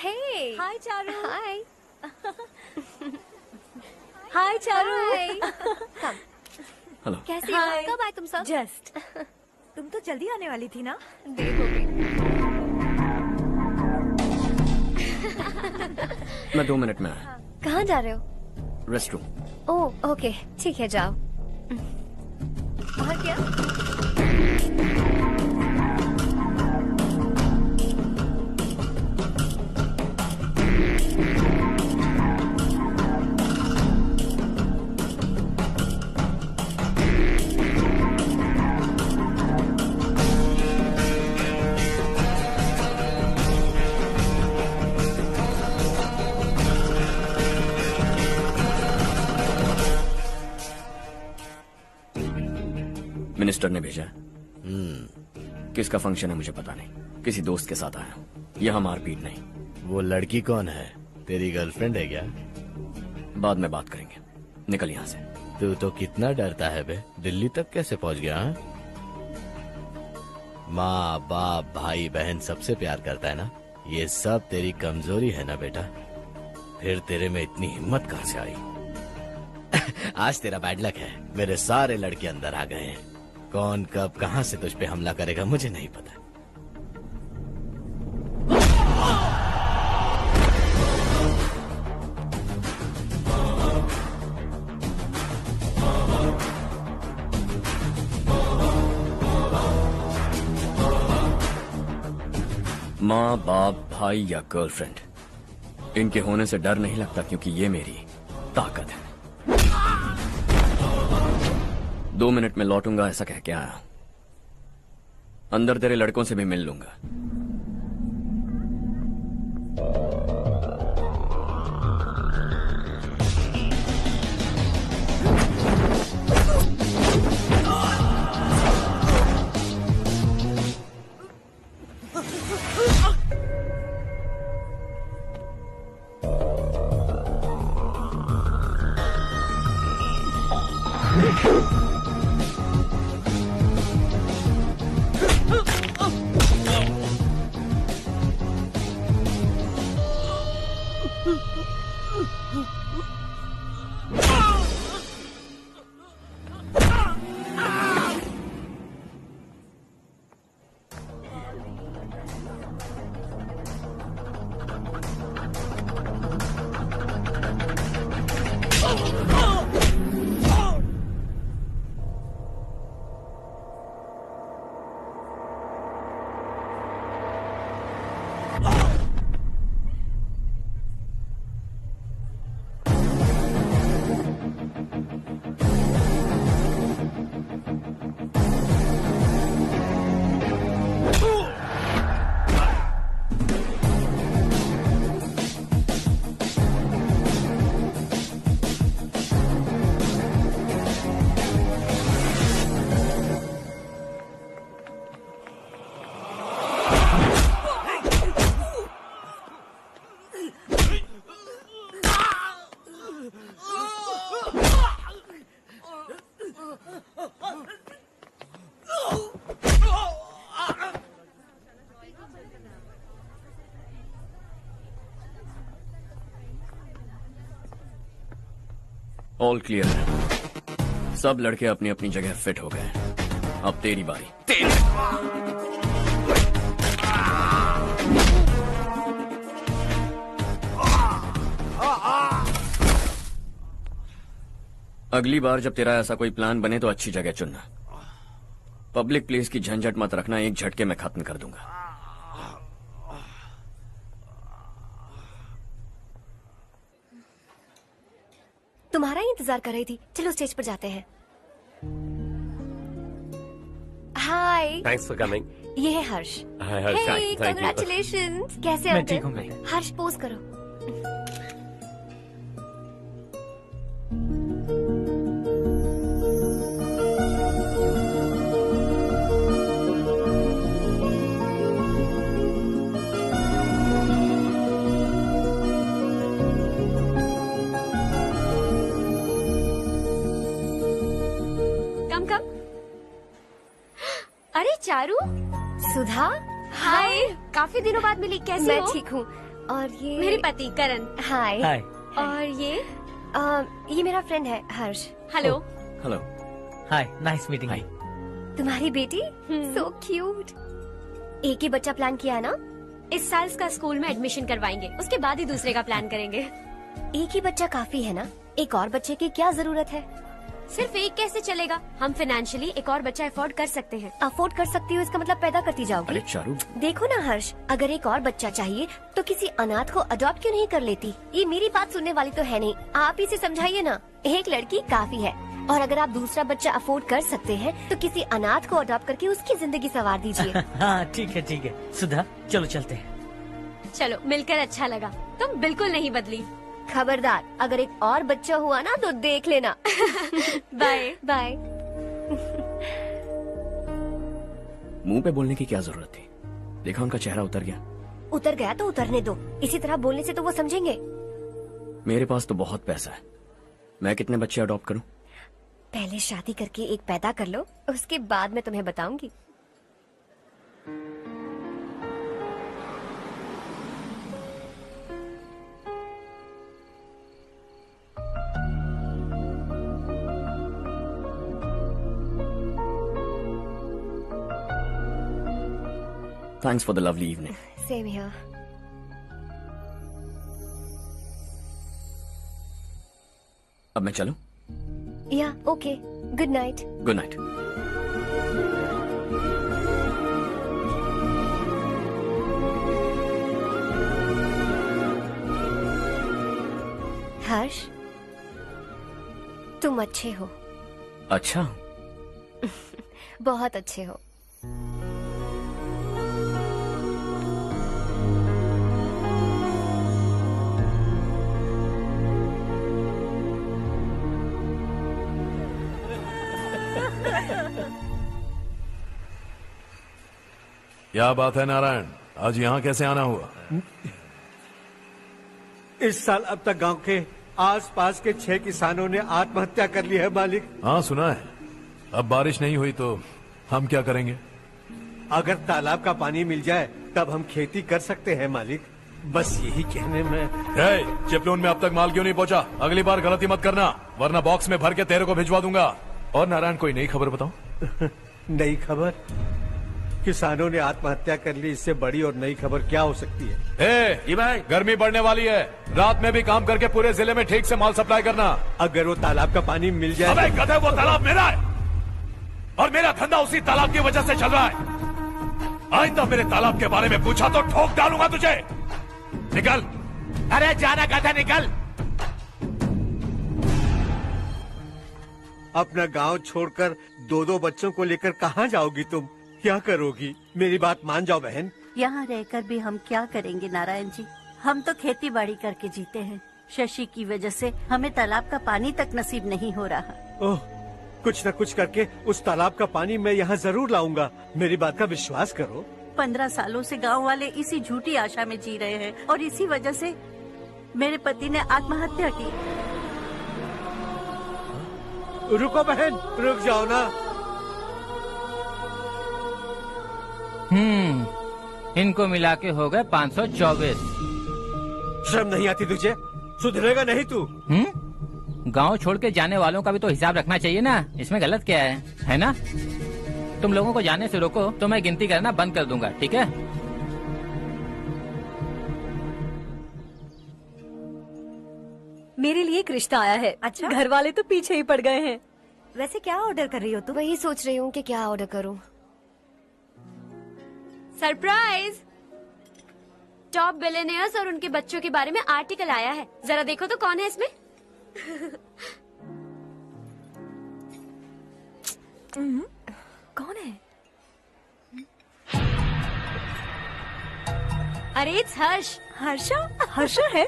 Hey. हाय चारू। Hi. हाय चारू। Come. हेलो। कैसे हो? कब आए तुम सब? जस्ट। तुम तो जल्दी आने वाली थी ना? देर हो गई। मैं 2 मिनट में आया। कहाँ जा रहे हो? Rest room. ओह ओके ठीक है जाओ। बाहर क्या? मिनिस्टर ने भेजा है। किसका फंक्शन है मुझे पता नहीं, किसी दोस्त के साथ आया हूँ। यहाँ मारपीट नहीं। वो लड़की कौन है? तेरी गर्लफ्रेंड है क्या? बाद में बात करेंगे, निकल यहाँ से। तू तो कितना डरता है बे, दिल्ली तक कैसे पहुँच गया? हाँ? माँ बाप भाई बहन सबसे प्यार करता है ना, ये सब तेरी कमजोरी है ना बेटा। फिर तेरे में इतनी हिम्मत कहाँ से आई? आज तेरा बैड लक है, मेरे सारे लड़के अंदर आ गए हैं। कौन कब कहां से तुझ पे हमला करेगा मुझे नहीं पता। माँ बाप भाई या गर्लफ्रेंड, इनके होने से डर नहीं लगता, क्योंकि ये मेरी ताकत है। 2 मिनट में लौटूंगा ऐसा कह के आया। अंदर तेरे लड़कों से भी मिल लूंगा। ऑल क्लियर है। सब लड़के अपनी अपनी जगह फिट हो गए। अब तेरी बारी। अगली बार जब तेरा ऐसा कोई प्लान बने तो अच्छी जगह चुनना। पब्लिक प्लेस की झंझट मत रखना, एक झटके में खत्म कर दूंगा। तुम्हारा ही इंतजार कर रही थी। चलो स्टेज पर जाते हैं। हाय। Thanks for coming. ये है Harsh. Hi Harsh, thank you. Congratulations. कैसे मैं ठीक हूँ मैं। हर्ष पोज करो। अरे चारू। सुधा। हाय। काफी दिनों बाद मिली, कैसी हो? मैं ठीक हूँ। और ये मेरे पति करण। हाय। हाय। और ये मेरा फ्रेंड है Harsh. Hello. Hello. Hi, nice meeting you. तुम्हारी बेटी सो क्यूट। एक ही बच्चा प्लान किया है ना? इस साल इसका स्कूल में एडमिशन करवाएंगे, उसके बाद ही दूसरे का प्लान करेंगे। एक ही बच्चा काफी है ना? एक और बच्चे की क्या जरूरत है? सिर्फ एक कैसे चलेगा? हम फाइनेंशियली एक और बच्चा अफोर्ड कर सकते हैं। अफोर्ड कर सकती हो इसका मतलब पैदा करती जाओगी? अरे चारू, देखो ना हर्ष, अगर एक और बच्चा चाहिए तो किसी अनाथ को अडॉप्ट क्यों नहीं कर लेती? ये मेरी बात सुनने वाली तो है नहीं, आप ही से समझाइए ना। एक लड़की काफी है, और अगर आप दूसरा बच्चा अफोर्ड कर सकते हैं तो किसी अनाथ को अडॉप्ट करके उसकी जिंदगी संवार दीजिए। हाँ ठीक है सुधा, चलो चलते हैं। चलो, मिलकर अच्छा लगा। तुम बिल्कुल नहीं बदली। खबरदार, अगर एक और बच्चा हुआ ना तो देख लेना। Bye bye. मुंह पे बोलने की क्या जरूरत थी? देखा उनका चेहरा उतर गया। उतर गया तो उतरने दो, इसी तरह बोलने से तो वो समझेंगे। मेरे पास तो बहुत पैसा है, मैं कितने बच्चे अडॉप्ट करूं? पहले शादी करके एक पैदा कर लो, उसके बाद मैं तुम्हें बताऊंगी। Thanks for the lovely evening. Same here. अब मैं चलूं? Yeah, okay. Good night. Good night. हर्ष, तुम अच्छे हो। अच्छा। बहुत अच्छे हो। क्या बात है नारायण, आज यहाँ कैसे आना हुआ? इस साल अब तक गांव के आसपास के 6 किसानों ने आत्महत्या कर ली है मालिक। हाँ सुना है। अब बारिश नहीं हुई तो हम क्या करेंगे? अगर तालाब का पानी मिल जाए तब हम खेती कर सकते हैं मालिक। बस यही कहने में। चिपलून में अब तक माल क्यों नहीं पहुँचा? अगली बार गलती मत करना, वरना बॉक्स में भर के तेरे को भिजवा दूंगा। और नारायण, कोई नई खबर बताओ। नई खबर? किसानों ने आत्महत्या कर ली, इससे बड़ी और नई खबर क्या हो सकती है? जी भाई, गर्मी बढ़ने वाली है, रात में भी काम करके पूरे जिले में ठीक से माल सप्लाई करना। अगर वो तालाब का पानी मिल जाए। अबे गधे, वो तालाब मेरा है और मेरा धंधा उसी तालाब की वजह से चल रहा है। आइंदा मेरे तालाब के बारे में पूछा तो ठोक डालूंगा तुझे। निकल। अरे जाना गधा, निकल। अपना गांव छोड़कर 2-2 बच्चों को लेकर कहाँ जाओगी तुम? क्या करोगी? मेरी बात मान जाओ बहन। यहाँ रहकर भी हम क्या करेंगे नारायण जी? हम तो खेती बाड़ी करके जीते हैं। शशि की वजह से हमें तालाब का पानी तक नसीब नहीं हो रहा। ओह, कुछ न कुछ करके उस तालाब का पानी मैं यहाँ जरूर लाऊंगा। मेरी बात का विश्वास करो। 15 सालों से गांव वाले इसी झूठी आशा में जी रहे हैं और इसी वजह से मेरे पति ने आत्महत्या की। रुको बहन, रुक जाओ ना। इनको मिला के हो गए 524। शर्म नहीं आती तुझे? सुधरेगा नहीं तू? गांव छोड़ के जाने वालों का भी तो हिसाब रखना चाहिए ना। इसमें गलत क्या है ना? तुम लोगों को जाने से रोको तो मैं गिनती करना बंद कर दूंगा, ठीक है? मेरे लिए एक रिश्ता आया है। अच्छा? घर वाले तो पीछे ही पड़ गए हैं। वैसे क्या ऑर्डर कर रही हो तुम? वही सोच रही हूँ कि क्या ऑर्डर करूँ। सरप्राइज! टॉप बिलियनियर्स और उनके बच्चों के बारे में आर्टिकल आया है, जरा देखो तो कौन है इसमें। कौन है? अरे इट्स हर्ष। हर्षा है?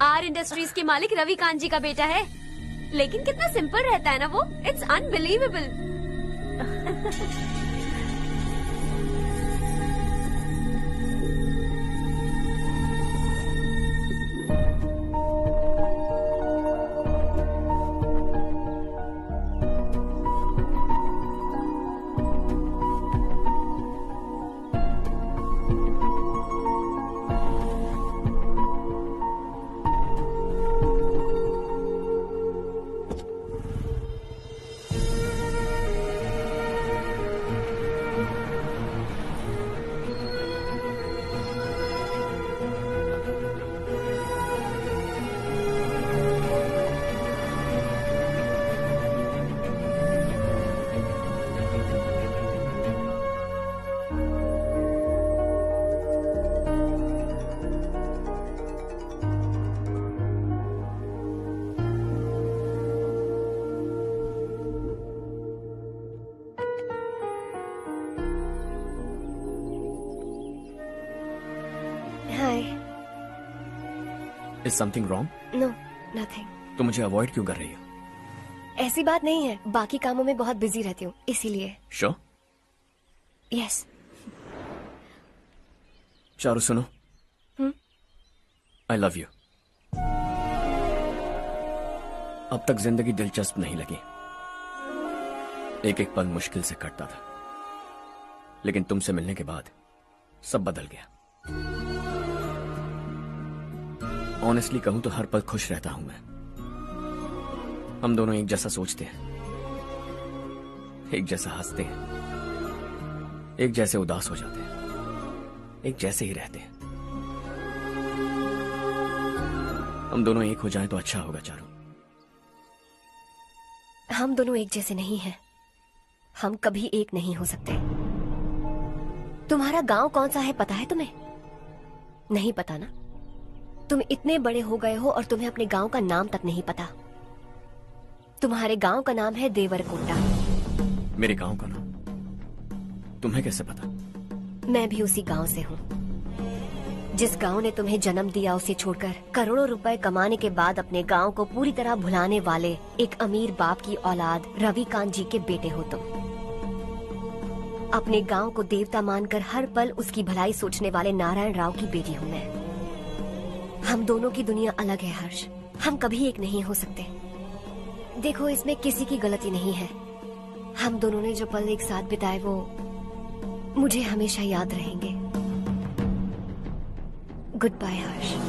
आर इंडस्ट्रीज के मालिक रवि कांत जी का बेटा है। लेकिन कितना सिंपल रहता है ना वो। It's unbelievable. Is something wrong? No, nothing. तो मुझे अवॉइड क्यों कर रही हो? ऐसी बात नहीं है, बाकी कामों में बहुत बिजी रहती हूँ इसीलिए। श्योर? यस। चारू सुनो, आई लव यू। अब तक जिंदगी दिलचस्प नहीं लगी, एक एक पल मुश्किल से कटता था, लेकिन तुमसे मिलने के बाद सब बदल गया। ऑनेस्टली कहूं तो हर पल खुश रहता हूं मैं। हम दोनों एक जैसा सोचते हैं, एक जैसा हंसते हैं, एक जैसे उदास हो जाते हैं, एक जैसे ही रहते हैं। हम दोनों एक हो जाएं तो अच्छा होगा चारू। हम दोनों एक जैसे नहीं हैं, हम कभी एक नहीं हो सकते। तुम्हारा गांव कौन सा है पता है तुम्हें? नहीं पता ना? तुम इतने बड़े हो गए हो और तुम्हें अपने गांव का नाम तक नहीं पता। तुम्हारे गांव का नाम है देवरकोंडा। मेरे गांव का नाम तुम्हें कैसे पता? मैं भी उसी गांव से हूँ। जिस गांव ने तुम्हें जन्म दिया उसे छोड़कर करोड़ों रुपए कमाने के बाद अपने गांव को पूरी तरह भुलाने वाले एक अमीर बाप की औलाद रविकांत जी के बेटे हो तुम। अपने गांव को देवता मानकर हर पल उसकी भलाई सोचने वाले नारायण राव की बेटी हूँ मैं। हम दोनों की दुनिया अलग है हर्ष, हम कभी एक नहीं हो सकते। देखो इसमें किसी की गलती नहीं है। हम दोनों ने जो पल एक साथ बिताए वो मुझे हमेशा याद रहेंगे। गुड बाय हर्ष।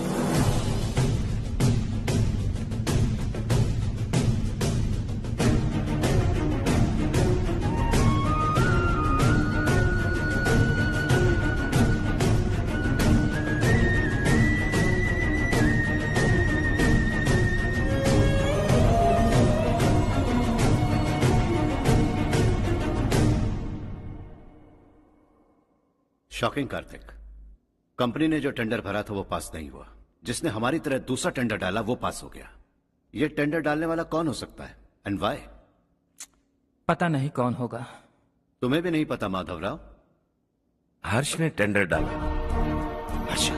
शॉकिंग कार्तिक, कंपनी ने जो टेंडर भरा था वो पास नहीं हुआ। जिसने हमारी तरह दूसरा टेंडर डाला वो पास हो गया। ये टेंडर डालने वाला कौन हो सकता है एंड व्हाई? पता नहीं कौन होगा। तुम्हें भी नहीं पता माधवराव? हर्ष ने टेंडर डाला। अच्छा।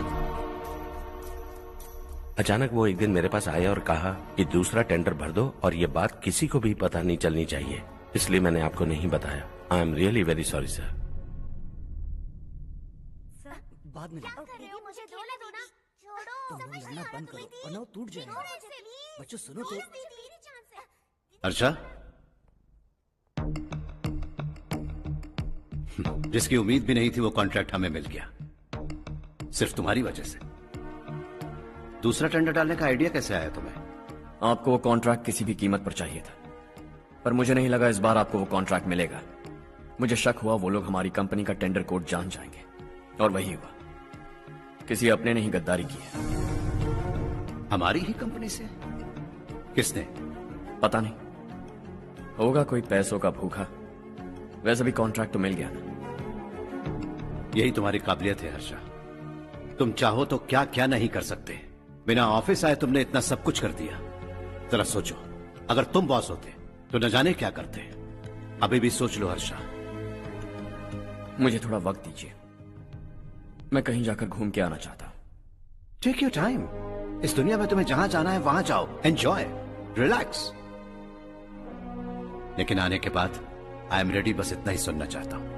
अचानक वो एक दिन मेरे पास आया और कहा कि दूसरा टेंडर भर दो और ये बात किसी को भी पता नहीं चलनी चाहिए, इसलिए मैंने आपको नहीं बताया। I am really very sorry sir. बाद में मुझे धोने दो ना। छोड़ो, तुम लड़ना बंद करो वरना वो टूट जाएगा। बच्चों सुनो तो। अर्षा, जिसकी उम्मीद भी नहीं थी वो कॉन्ट्रैक्ट हमें मिल गया, सिर्फ तुम्हारी वजह से। दूसरा टेंडर डालने का आइडिया कैसे आया तुम्हें? आपको वो कॉन्ट्रैक्ट किसी भी कीमत पर चाहिए था, पर मुझे नहीं लगा इस बार आपको वो कॉन्ट्रैक्ट मिलेगा। मुझे शक हुआ वो लोग हमारी कंपनी का टेंडर कोड जान जाएंगे, और वही हुआ। किसी अपने ने ही गद्दारी की है। हमारी ही कंपनी से? किसने? पता नहीं, होगा कोई पैसों का भूखा। वैसे भी कॉन्ट्रैक्ट तो मिल गया ना। यही तुम्हारी काबिलियत है हर्षा, तुम चाहो तो क्या क्या नहीं कर सकते। बिना ऑफिस आए तुमने इतना सब कुछ कर दिया। जरा सोचो, अगर तुम बॉस होते तो न जाने क्या करते। अभी भी सोच लो हर्षा। मुझे थोड़ा वक्त दीजिए, मैं कहीं जाकर घूम के आना चाहता हूं। Take your time. इस दुनिया में तुम्हें जहां जाना है वहां जाओ, एंजॉय, रिलैक्स। लेकिन आने के बाद आई एम रेडी, बस इतना ही सुनना चाहता हूं।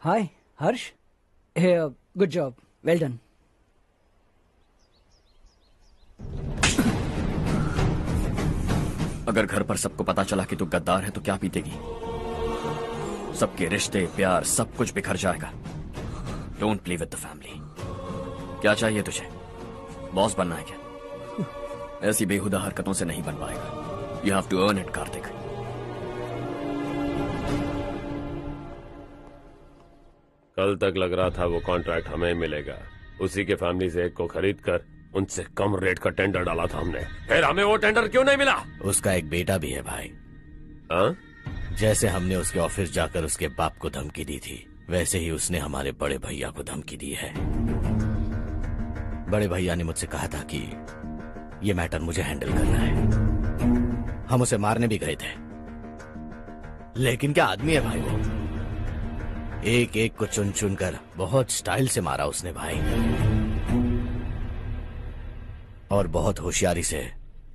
हाय हर्ष। हे गुड जॉब, वेल डन। अगर घर पर सबको पता चला कि तू गद्दार है तो क्या बीतेगी? सबके रिश्ते, प्यार, सब कुछ बिखर जाएगा। Don't play with the family. क्या चाहिए तुझे? बॉस बनना है क्या? ऐसी बेहुदा हरकतों से नहीं बन पाएगा। You have to earn it Kartik. कल तक लग रहा था वो कॉन्ट्रैक्ट हमें मिलेगा। उसी के फैमिली से एक को खरीद कर उनसे कम रेट का टेंडर डाला था हमने, फिर हमें वो टेंडर क्यों नहीं मिला? उसका एक बेटा भी है भाई। हाँ? जैसे हमने उसके ऑफिस जाकर उसके बाप को धमकी दी थी, वैसे ही उसने हमारे बड़े भैया को धमकी दी है। बड़े भैया ने मुझसे कहा था कि ये मैटर मुझे हैंडल करना है। हम उसे मारने भी गए थे, लेकिन क्या आदमी है भाई वो। एक एक को चुन चुन कर बहुत स्टाइल से मारा उसने भाई, और बहुत होशियारी से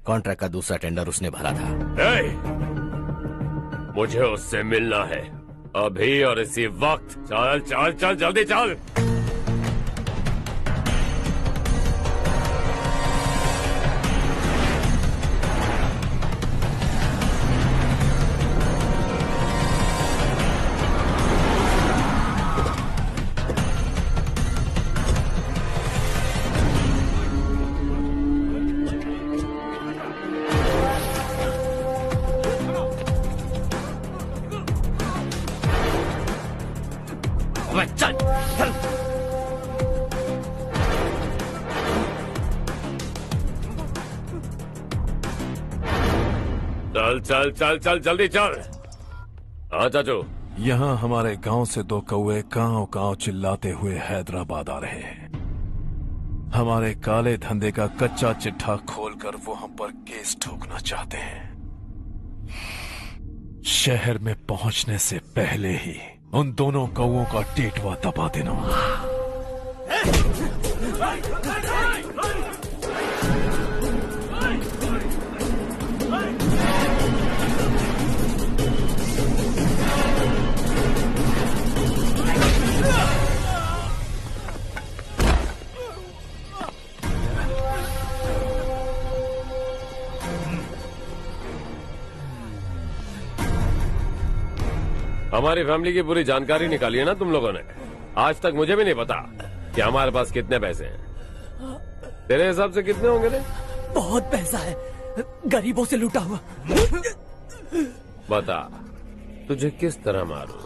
कॉन्ट्रैक्ट का दूसरा टेंडर उसने भरा था। मुझे उससे मिलना है अभी और इसी वक्त। चल चल चल जल्दी चल। चल चल। चल चल चल चल जल्दी चल। हाँ चाचू। यहाँ हमारे गांव से 2 कौवे कांव कांव चिल्लाते हुए हैदराबाद आ रहे हैं। हमारे काले धंधे का कच्चा चिट्ठा खोलकर वो हम पर केस ठोकना चाहते हैं। शहर में पहुंचने से पहले ही उन दोनों कौवों का टेटवा दबा देना। हमारी फैमिली की पूरी जानकारी निकाली है ना तुम लोगों ने। आज तक मुझे भी नहीं पता कि हमारे पास कितने पैसे हैं। तेरे हिसाब से कितने होंगे रे? बहुत पैसा है, गरीबों से लूटा हुआ। बता तुझे किस तरह मारूं?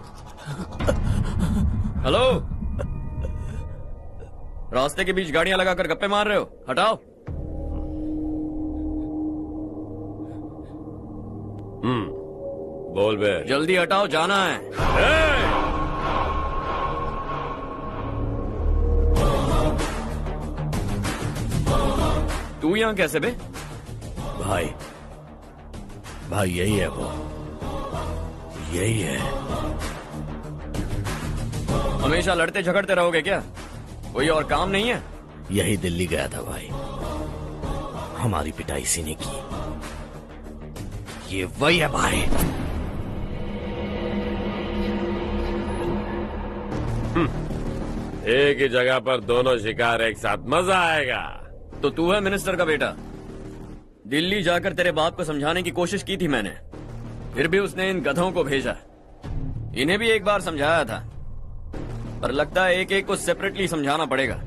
हेलो, रास्ते के बीच गाड़ियां लगाकर गप्पे मार रहे हो? हटाओ। बोल बे। जल्दी हटाओ, जाना है। तू यहाँ कैसे बे? भाई यही है वो, यही है। हमेशा लड़ते झगड़ते रहोगे क्या? कोई और काम नहीं है? यही दिल्ली गया था भाई, हमारी पिटाई इसी ने की। ये वही है भाई। एक ही जगह पर दोनों शिकार एक साथ, मजा आएगा। तो तू है मिनिस्टर का बेटा। दिल्ली जाकर तेरे बाप को समझाने की कोशिश की थी मैंने, फिर भी उसने इन गधों को भेजा। इन्हें भी एक बार समझाया था, पर लगता है एक एक को सेपरेटली समझाना पड़ेगा।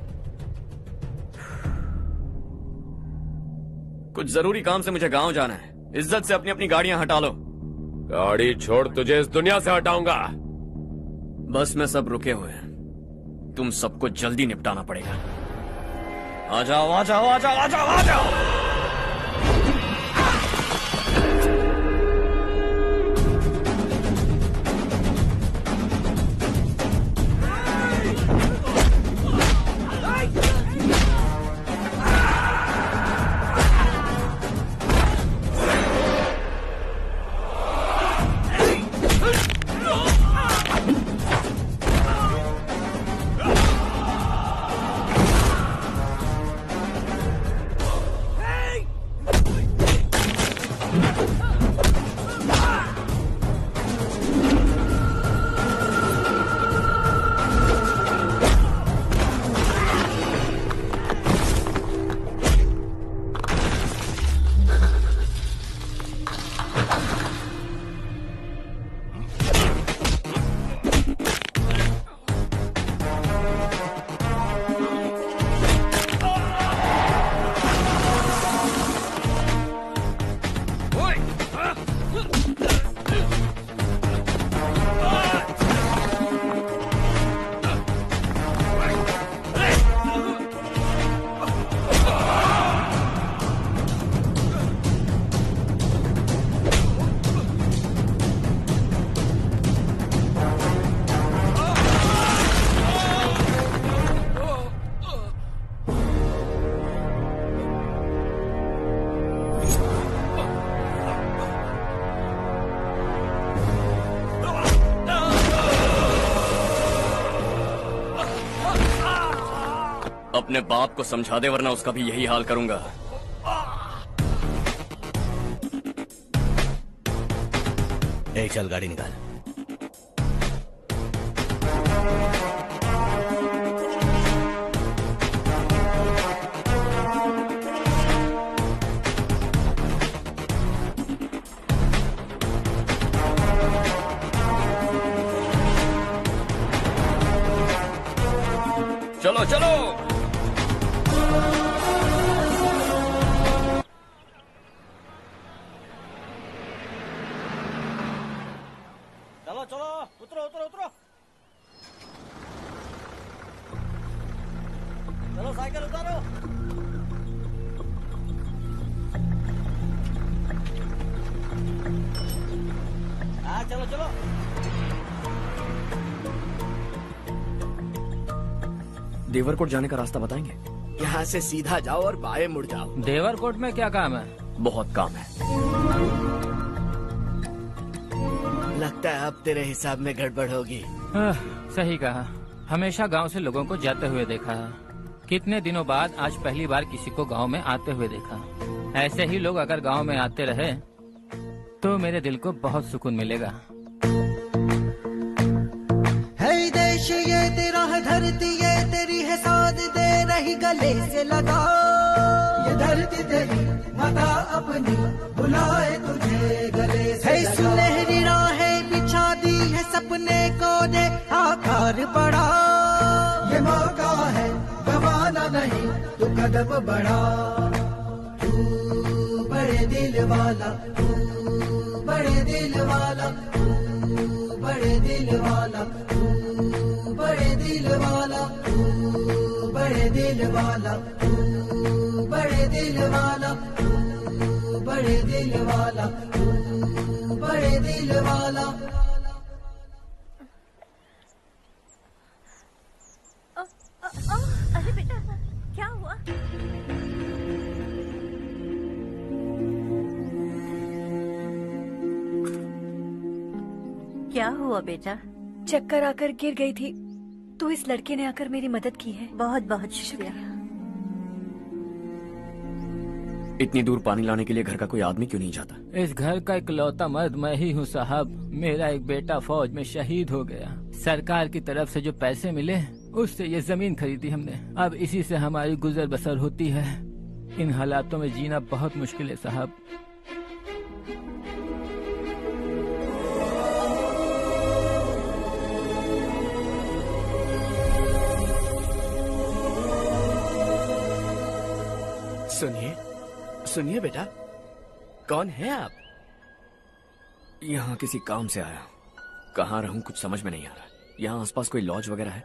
कुछ जरूरी काम से मुझे गांव जाना है। इज्जत से अपनी अपनी गाड़ियां हटा लो। गाड़ी छोड़, तुझे इस दुनिया से हटाऊंगा। बस में सब रुके हुए हैं, तुम सबको जल्दी निपटाना पड़ेगा। आ जाओ आ जाओ आ जाओ आ जाओ आ जाओ। अपने बाप को समझा दे वरना उसका भी यही हाल करूंगा। ए, चल गाड़ी निकाल। चलो चलो। चलो चलो, उतरो उतरो उतरो। चलो साइकिल उतारो। हाँ चलो चलो। देवरकोट जाने का रास्ता बताएंगे? यहाँ से सीधा जाओ और बाएं मुड़ जाओ। देवरकोट में क्या काम है? बहुत काम है। लगता है अब तेरे हिसाब में गड़बड़ होगी। सही कहा। हमेशा गांव से लोगों को जाते हुए देखा है। कितने दिनों बाद आज पहली बार किसी को गांव में आते हुए देखा। ऐसे ही लोग अगर गांव में आते रहे तो मेरे दिल को बहुत सुकून मिलेगा। है देश ये तेरा है, धरती ये तेरी है, साथ दे रही गले से लगा। ये धरती तेरी माता अपनी बुलाए तुझे गले से लगा। सुनहरी राहें बिछा दी है, सपने को दे आकार बढ़ा। ये मौका है गवाना नहीं, तू कदम बढ़ा। तू बड़े दिल वाला, तू बड़े दिल वाला, तू बड़े दिल वाला, तू बड़े दिल वाला, तू बड़े दिल वाला, तू बड़े दिल वाला, तू बड़े दिल वाला, तू बड़े दिल वाला। अरे बेटा क्या हुआ? क्या हुआ बेटा? चक्कर आकर गिर गई थी तो इस लड़के ने आकर मेरी मदद की है। बहुत बहुत शुक्रिया। इतनी दूर पानी लाने के लिए घर का कोई आदमी क्यों नहीं जाता? इस घर का इकलौता मर्द मैं ही हूँ साहब। मेरा एक बेटा फौज में शहीद हो गया। सरकार की तरफ से जो पैसे मिले उससे ये जमीन खरीदी हमने। अब इसी से हमारी गुजर बसर होती है। इन हालातों में जीना बहुत मुश्किल है साहब। सुनिए सुनिए बेटा, कौन है आप? यहाँ किसी काम से आया। कहाँ रहूँ कुछ समझ में नहीं आ रहा। यहाँ आसपास कोई लॉज वगैरह है?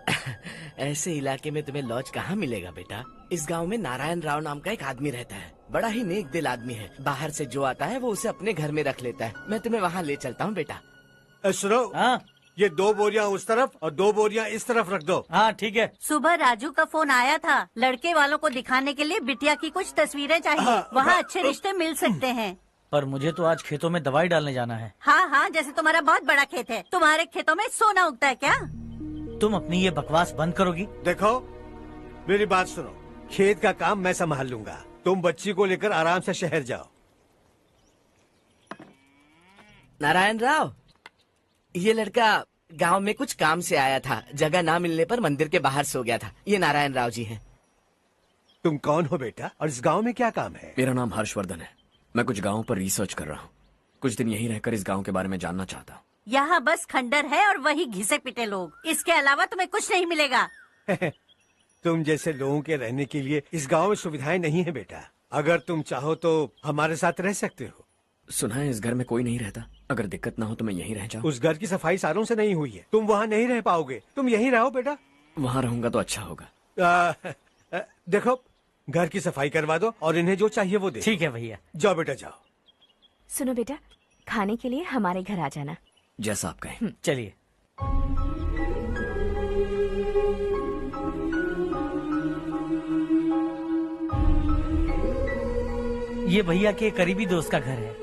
ऐसे इलाके में तुम्हें लॉज कहाँ मिलेगा बेटा। इस गांव में नारायण राव नाम का एक आदमी रहता है। बड़ा ही नेक दिल आदमी है। बाहर से जो आता है वो उसे अपने घर में रख लेता है। मैं तुम्हें वहाँ ले चलता हूँ बेटा। सुनो, ये 2 बोरियां उस तरफ और 2 बोरियां इस तरफ रख दो। हाँ ठीक है। सुबह राजू का फोन आया था। लड़के वालों को दिखाने के लिए बिटिया की कुछ तस्वीरें चाहिए। वहाँ अच्छे रिश्ते मिल सकते हैं। पर मुझे तो आज खेतों में दवाई डालने जाना है। हाँ हाँ, जैसे तुम्हारा बहुत बड़ा खेत है। तुम्हारे खेतों में सोना उगता है क्या? तुम अपनी ये बकवास बंद करोगी? देखो मेरी बात सुनो, खेत का काम मैं संभाल लूंगा। तुम बच्ची को लेकर आराम से शहर जाओ। नारायण राव, ये लड़का गांव में कुछ काम से आया था। जगह ना मिलने पर मंदिर के बाहर सो गया था। ये नारायण राव जी हैं। तुम कौन हो बेटा और इस गांव में क्या काम है? मेरा नाम हर्षवर्धन है। मैं कुछ गाँव पर रिसर्च कर रहा हूँ। कुछ दिन यहीं रहकर इस गाँव के बारे में जानना चाहता हूँ। यहाँ बस खंडर है और वही घिसे पिटे लोग। इसके अलावा तुम्हें कुछ नहीं मिलेगा। तुम जैसे लोगों के रहने के लिए इस गांव में सुविधाएं नहीं है बेटा। अगर तुम चाहो तो हमारे साथ रह सकते हो। सुना है इस घर में कोई नहीं रहता। अगर दिक्कत ना हो तो मैं यहीं रह जाऊँ। उस घर की सफाई सालों से नहीं हुई है। तुम वहाँ नहीं रह पाओगे। तुम यहीं रहो बेटा। वहाँ रहूंगा तो अच्छा होगा। देखो, घर की सफाई करवा दो और इन्हें जो चाहिए वो दे। ठीक है भैया। जाओ बेटा जाओ। सुनो बेटा, खाने के लिए हमारे घर आ जाना। जैसा आप कहें। चलिए। ये भैया के करीबी दोस्त का घर है।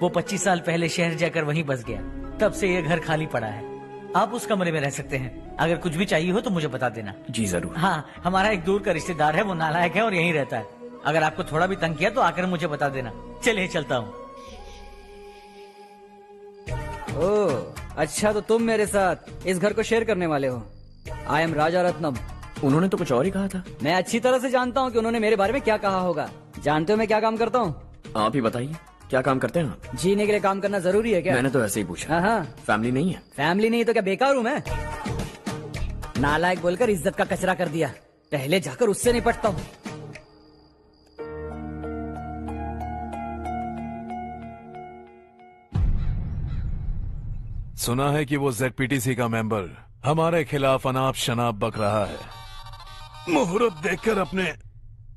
वो 25 साल पहले शहर जाकर वहीं बस गया। तब से ये घर खाली पड़ा है। आप उस कमरे में रह सकते हैं। अगर कुछ भी चाहिए हो तो मुझे बता देना। जी जरूर। हाँ, हमारा एक दूर का रिश्तेदार है, वो नालायक है और यहीं रहता है। अगर आपको थोड़ा भी तंग किया तो आकर मुझे बता देना। चलिए चलता हूँ। ओह, अच्छा तो तुम मेरे साथ इस घर को शेयर करने वाले हो। आई एम राजा रत्नम। उन्होंने तो कुछ और ही कहा था। मैं अच्छी तरह से जानता हूँ कि उन्होंने मेरे बारे में क्या कहा होगा। जानते हो मैं क्या काम करता हूँ? आप ही बताइए, क्या काम करते हैं आप? जीने के लिए काम करना जरूरी है क्या? मैंने तो ऐसे ही पूछा। हाँ, फैमिली नहीं है? फैमिली नहीं तो क्या बेकार हूँ मैं? नालायक बोलकर इज्जत का कचरा कर दिया। पहले जाकर उससे निपटता हूँ। सुना है कि वो ZPTC का मेंबर हमारे खिलाफ अनाप शनाप बक रहा है। मुहूर्त देखकर अपने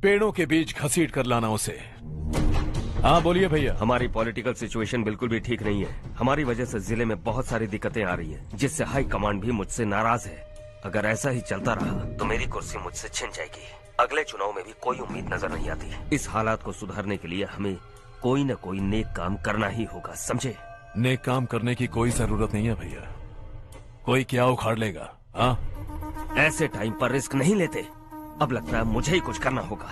पेड़ों के बीच घसीट कर लाना उसे। हाँ बोलिए भैया। हमारी पॉलिटिकल सिचुएशन बिल्कुल भी ठीक नहीं है। हमारी वजह से जिले में बहुत सारी दिक्कतें आ रही है, जिससे हाई कमांड भी मुझसे नाराज है। अगर ऐसा ही चलता रहा तो मेरी कुर्सी मुझसे छिन जाएगी। अगले चुनाव में भी कोई उम्मीद नजर नहीं आती। इस हालात को सुधारने के लिए हमें कोई न कोई नेक काम करना ही होगा, समझे? नेक काम करने की कोई जरूरत नहीं है भैया। कोई क्या उखाड़ लेगा? हाँ, ऐसे टाइम पर रिस्क नहीं लेते। अब लगता है मुझे ही कुछ करना होगा।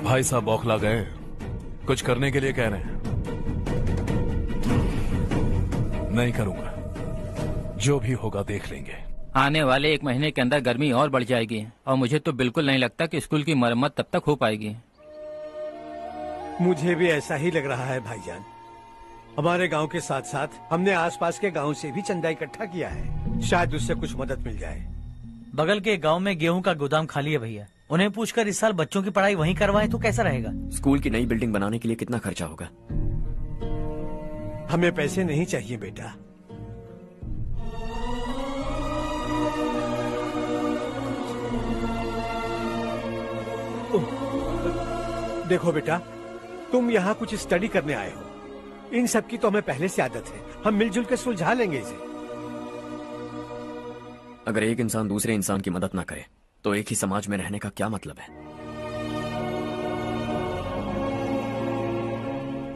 भाई साहब बौखला गए, कुछ करने के लिए कह रहे हैं। नहीं करूंगा, जो भी होगा देख लेंगे। आने वाले 1 महीने के अंदर गर्मी और बढ़ जाएगी और मुझे तो बिल्कुल नहीं लगता कि स्कूल की मरम्मत तब तक हो पाएगी। मुझे भी ऐसा ही लग रहा है भाईजान। हमारे गांव के साथ साथ हमने आसपास के गांव से भी चंदा इकट्ठा किया है, शायद उससे कुछ मदद मिल जाए। बगल के गांव में गेहूं का गोदाम खाली है भैया। उन्हें पूछकर इस साल बच्चों की पढ़ाई वहीं करवाएं तो कैसा रहेगा? स्कूल की नई बिल्डिंग बनाने के लिए कितना खर्चा होगा? हमें पैसे नहीं चाहिए बेटा। देखो बेटा, तुम यहाँ कुछ स्टडी करने आए हो। इन सब की तो हमें पहले से आदत है। हम मिलजुल कर सुलझा लेंगे इसे। अगर एक इंसान दूसरे इंसान की मदद ना करे तो एक ही समाज में रहने का क्या मतलब है?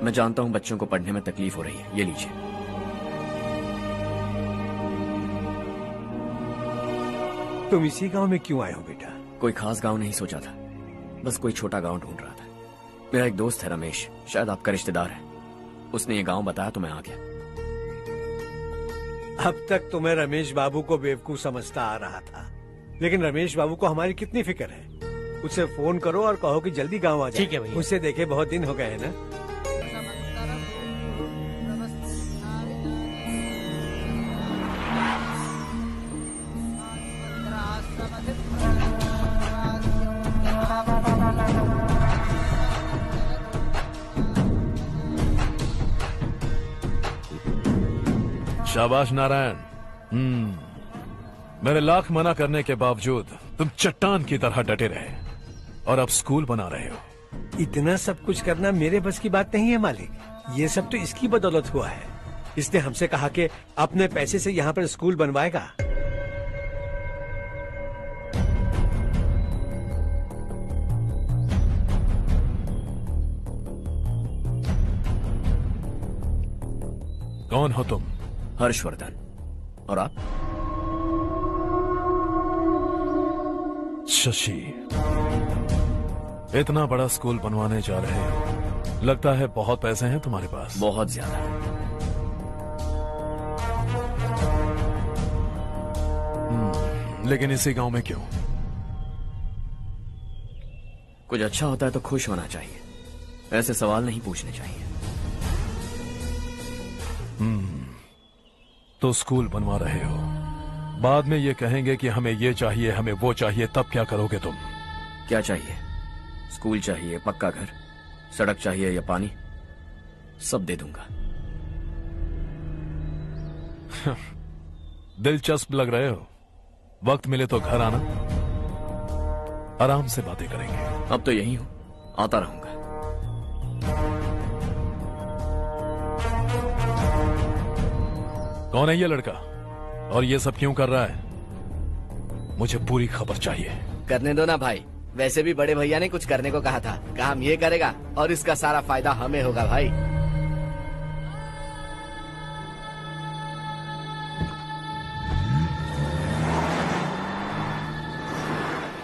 मैं जानता हूं बच्चों को पढ़ने में तकलीफ हो रही है, ये लीजिए। तुम इसी गांव में क्यों आए हो बेटा? कोई खास गांव नहीं सोचा था, बस कोई छोटा गांव ढूंढ रहा था। मेरा एक दोस्त है रमेश, शायद आपका रिश्तेदार है। उसने ये गांव बताया तो मैं आ गया। अब तक तो मैं रमेश बाबू को बेवकूफ समझता आ रहा था, लेकिन रमेश बाबू को हमारी कितनी फिक्र है। उसे फोन करो और कहो कि जल्दी गांव आ जाए। ठीक है भैया। उसे देखे बहुत दिन हो गए हैं ना। शाबाश नारायण। मेरे लाख मना करने के बावजूद तुम चट्टान की तरह डटे रहे और अब स्कूल बना रहे हो। इतना सब कुछ करना मेरे बस की बात नहीं है मालिक। ये सब तो इसकी बदौलत हुआ है। इसने हमसे कहा कि अपने पैसे से यहाँ पर स्कूल बनवाएगा। कौन हो तुम? हर्षवर्धन। और आप? शशि। इतना बड़ा स्कूल बनवाने जा रहे हो, लगता है बहुत पैसे हैं तुम्हारे पास। बहुत ज्यादा। लेकिन इसी गांव में क्यों? कुछ अच्छा होता है तो खुश होना चाहिए, ऐसे सवाल नहीं पूछने चाहिए। तो स्कूल बनवा रहे हो, बाद में ये कहेंगे कि हमें ये चाहिए, हमें वो चाहिए, तब क्या करोगे तुम? क्या चाहिए? स्कूल चाहिए, पक्का घर, सड़क चाहिए या पानी, सब दे दूंगा। दिलचस्प लग रहे हो। वक्त मिले तो घर आना, आराम से बातें करेंगे। अब तो यही हूं, आता रहूंगा। कौन है ये लड़का और ये सब क्यों कर रहा है? मुझे पूरी खबर चाहिए। करने दो ना भाई, वैसे भी बड़े भैया ने कुछ करने को कहा था। काम ये करेगा और इसका सारा फायदा हमें होगा भाई।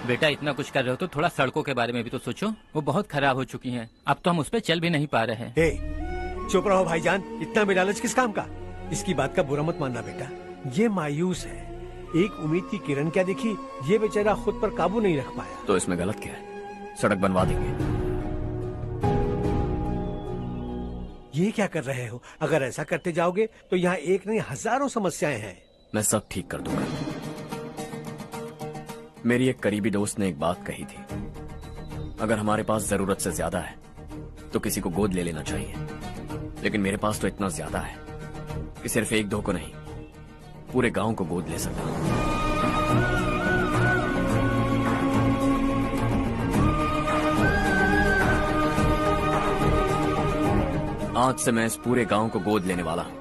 बेटा इतना कुछ कर रहे हो तो थोड़ा सड़कों के बारे में भी तो सोचो, वो बहुत खराब हो चुकी हैं। अब तो हम उस पर चल भी नहीं पा रहे हैं। चुप रहो भाईजान, इतना बेलालच किस काम का? इसकी बात का बुरा मत मानना बेटा, ये मायूस है। एक उम्मीद की किरण क्या दिखी, ये बेचारा खुद पर काबू नहीं रख पाया। तो इसमें गलत क्या है? सड़क बनवा देंगे। ये क्या कर रहे हो? अगर ऐसा करते जाओगे तो यहाँ एक नहीं हजारों समस्याएं हैं। मैं सब ठीक कर दूंगा। मेरी एक करीबी दोस्त ने एक बात कही थी, अगर हमारे पास जरूरत से ज्यादा है तो किसी को गोद ले लेना चाहिए, लेकिन मेरे पास तो इतना ज्यादा है कि सिर्फ एक दो को नहीं, पूरे गांव को गोद ले सकता हूं। आज से मैं इस पूरे गांव को गोद लेने वाला हूं।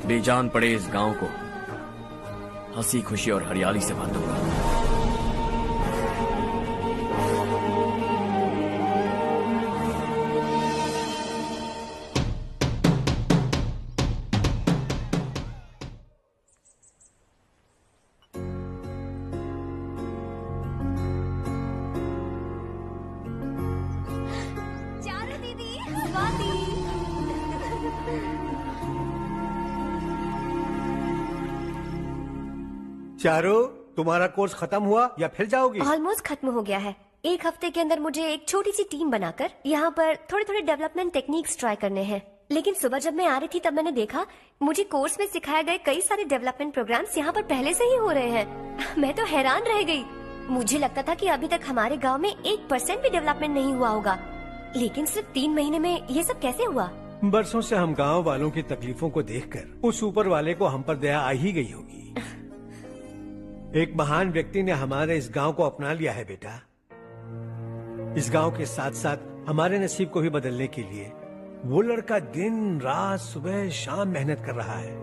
बेजान पड़े इस गांव को हंसी खुशी और हरियाली से भर दूंगा। चारो, तुम्हारा कोर्स खत्म हुआ या फिर जाओगी? ऑलमोस्ट खत्म हो गया है। एक हफ्ते के अंदर मुझे एक छोटी सी टीम बनाकर यहाँ पर थोड़े थोड़े डेवलपमेंट टेक्निक्स ट्राई करने हैं। लेकिन सुबह जब मैं आ रही थी तब मैंने देखा मुझे कोर्स में सिखाए गए कई सारे डेवलपमेंट प्रोग्राम्स यहाँ पर पहले से ही हो रहे हैं। मैं तो हैरान रह गई। मुझे लगता था कि अभी तक हमारे गाँव में 1% भी डेवलपमेंट नहीं हुआ होगा, लेकिन सिर्फ 3 महीने में ये सब कैसे हुआ? बरसों से हम गाँव वालों की तकलीफों को देखकर उस ऊपर वाले को हम पर दया आ ही गई होगी। एक महान व्यक्ति ने हमारे इस गांव को अपना लिया है बेटा। इस गांव के साथ साथ हमारे नसीब को भी बदलने के लिए वो लड़का दिन रात सुबह शाम मेहनत कर रहा है।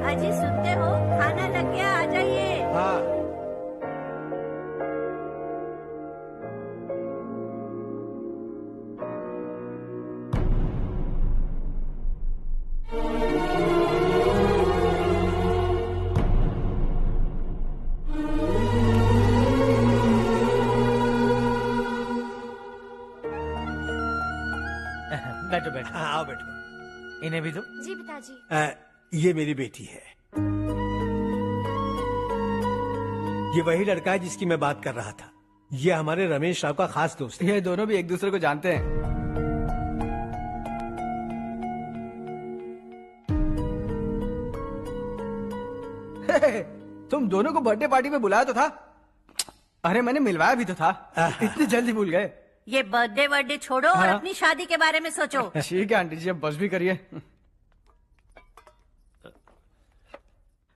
अजी सुनते हो, खाना लग गया, आ जाइए। हाँ। बैठो बैठो। हाँ, आओ बैठो। इन्हें भी दो। जी पिताजी। ये मेरी बेटी है। ये वही लड़का है जिसकी मैं बात कर रहा था। ये हमारे रमेश राव का खास दोस्त है। ये दोनों भी एक दूसरे को जानते हैं। तुम दोनों को बर्थडे पार्टी में बुलाया तो था। अरे मैंने मिलवाया भी तो था। इतनी जल्दी भूल गए। ये बर्थडे वर्डे छोड़ो और अपनी शादी के बारे में सोचो। ठीक है आंटी जी, अब बस भी करिए।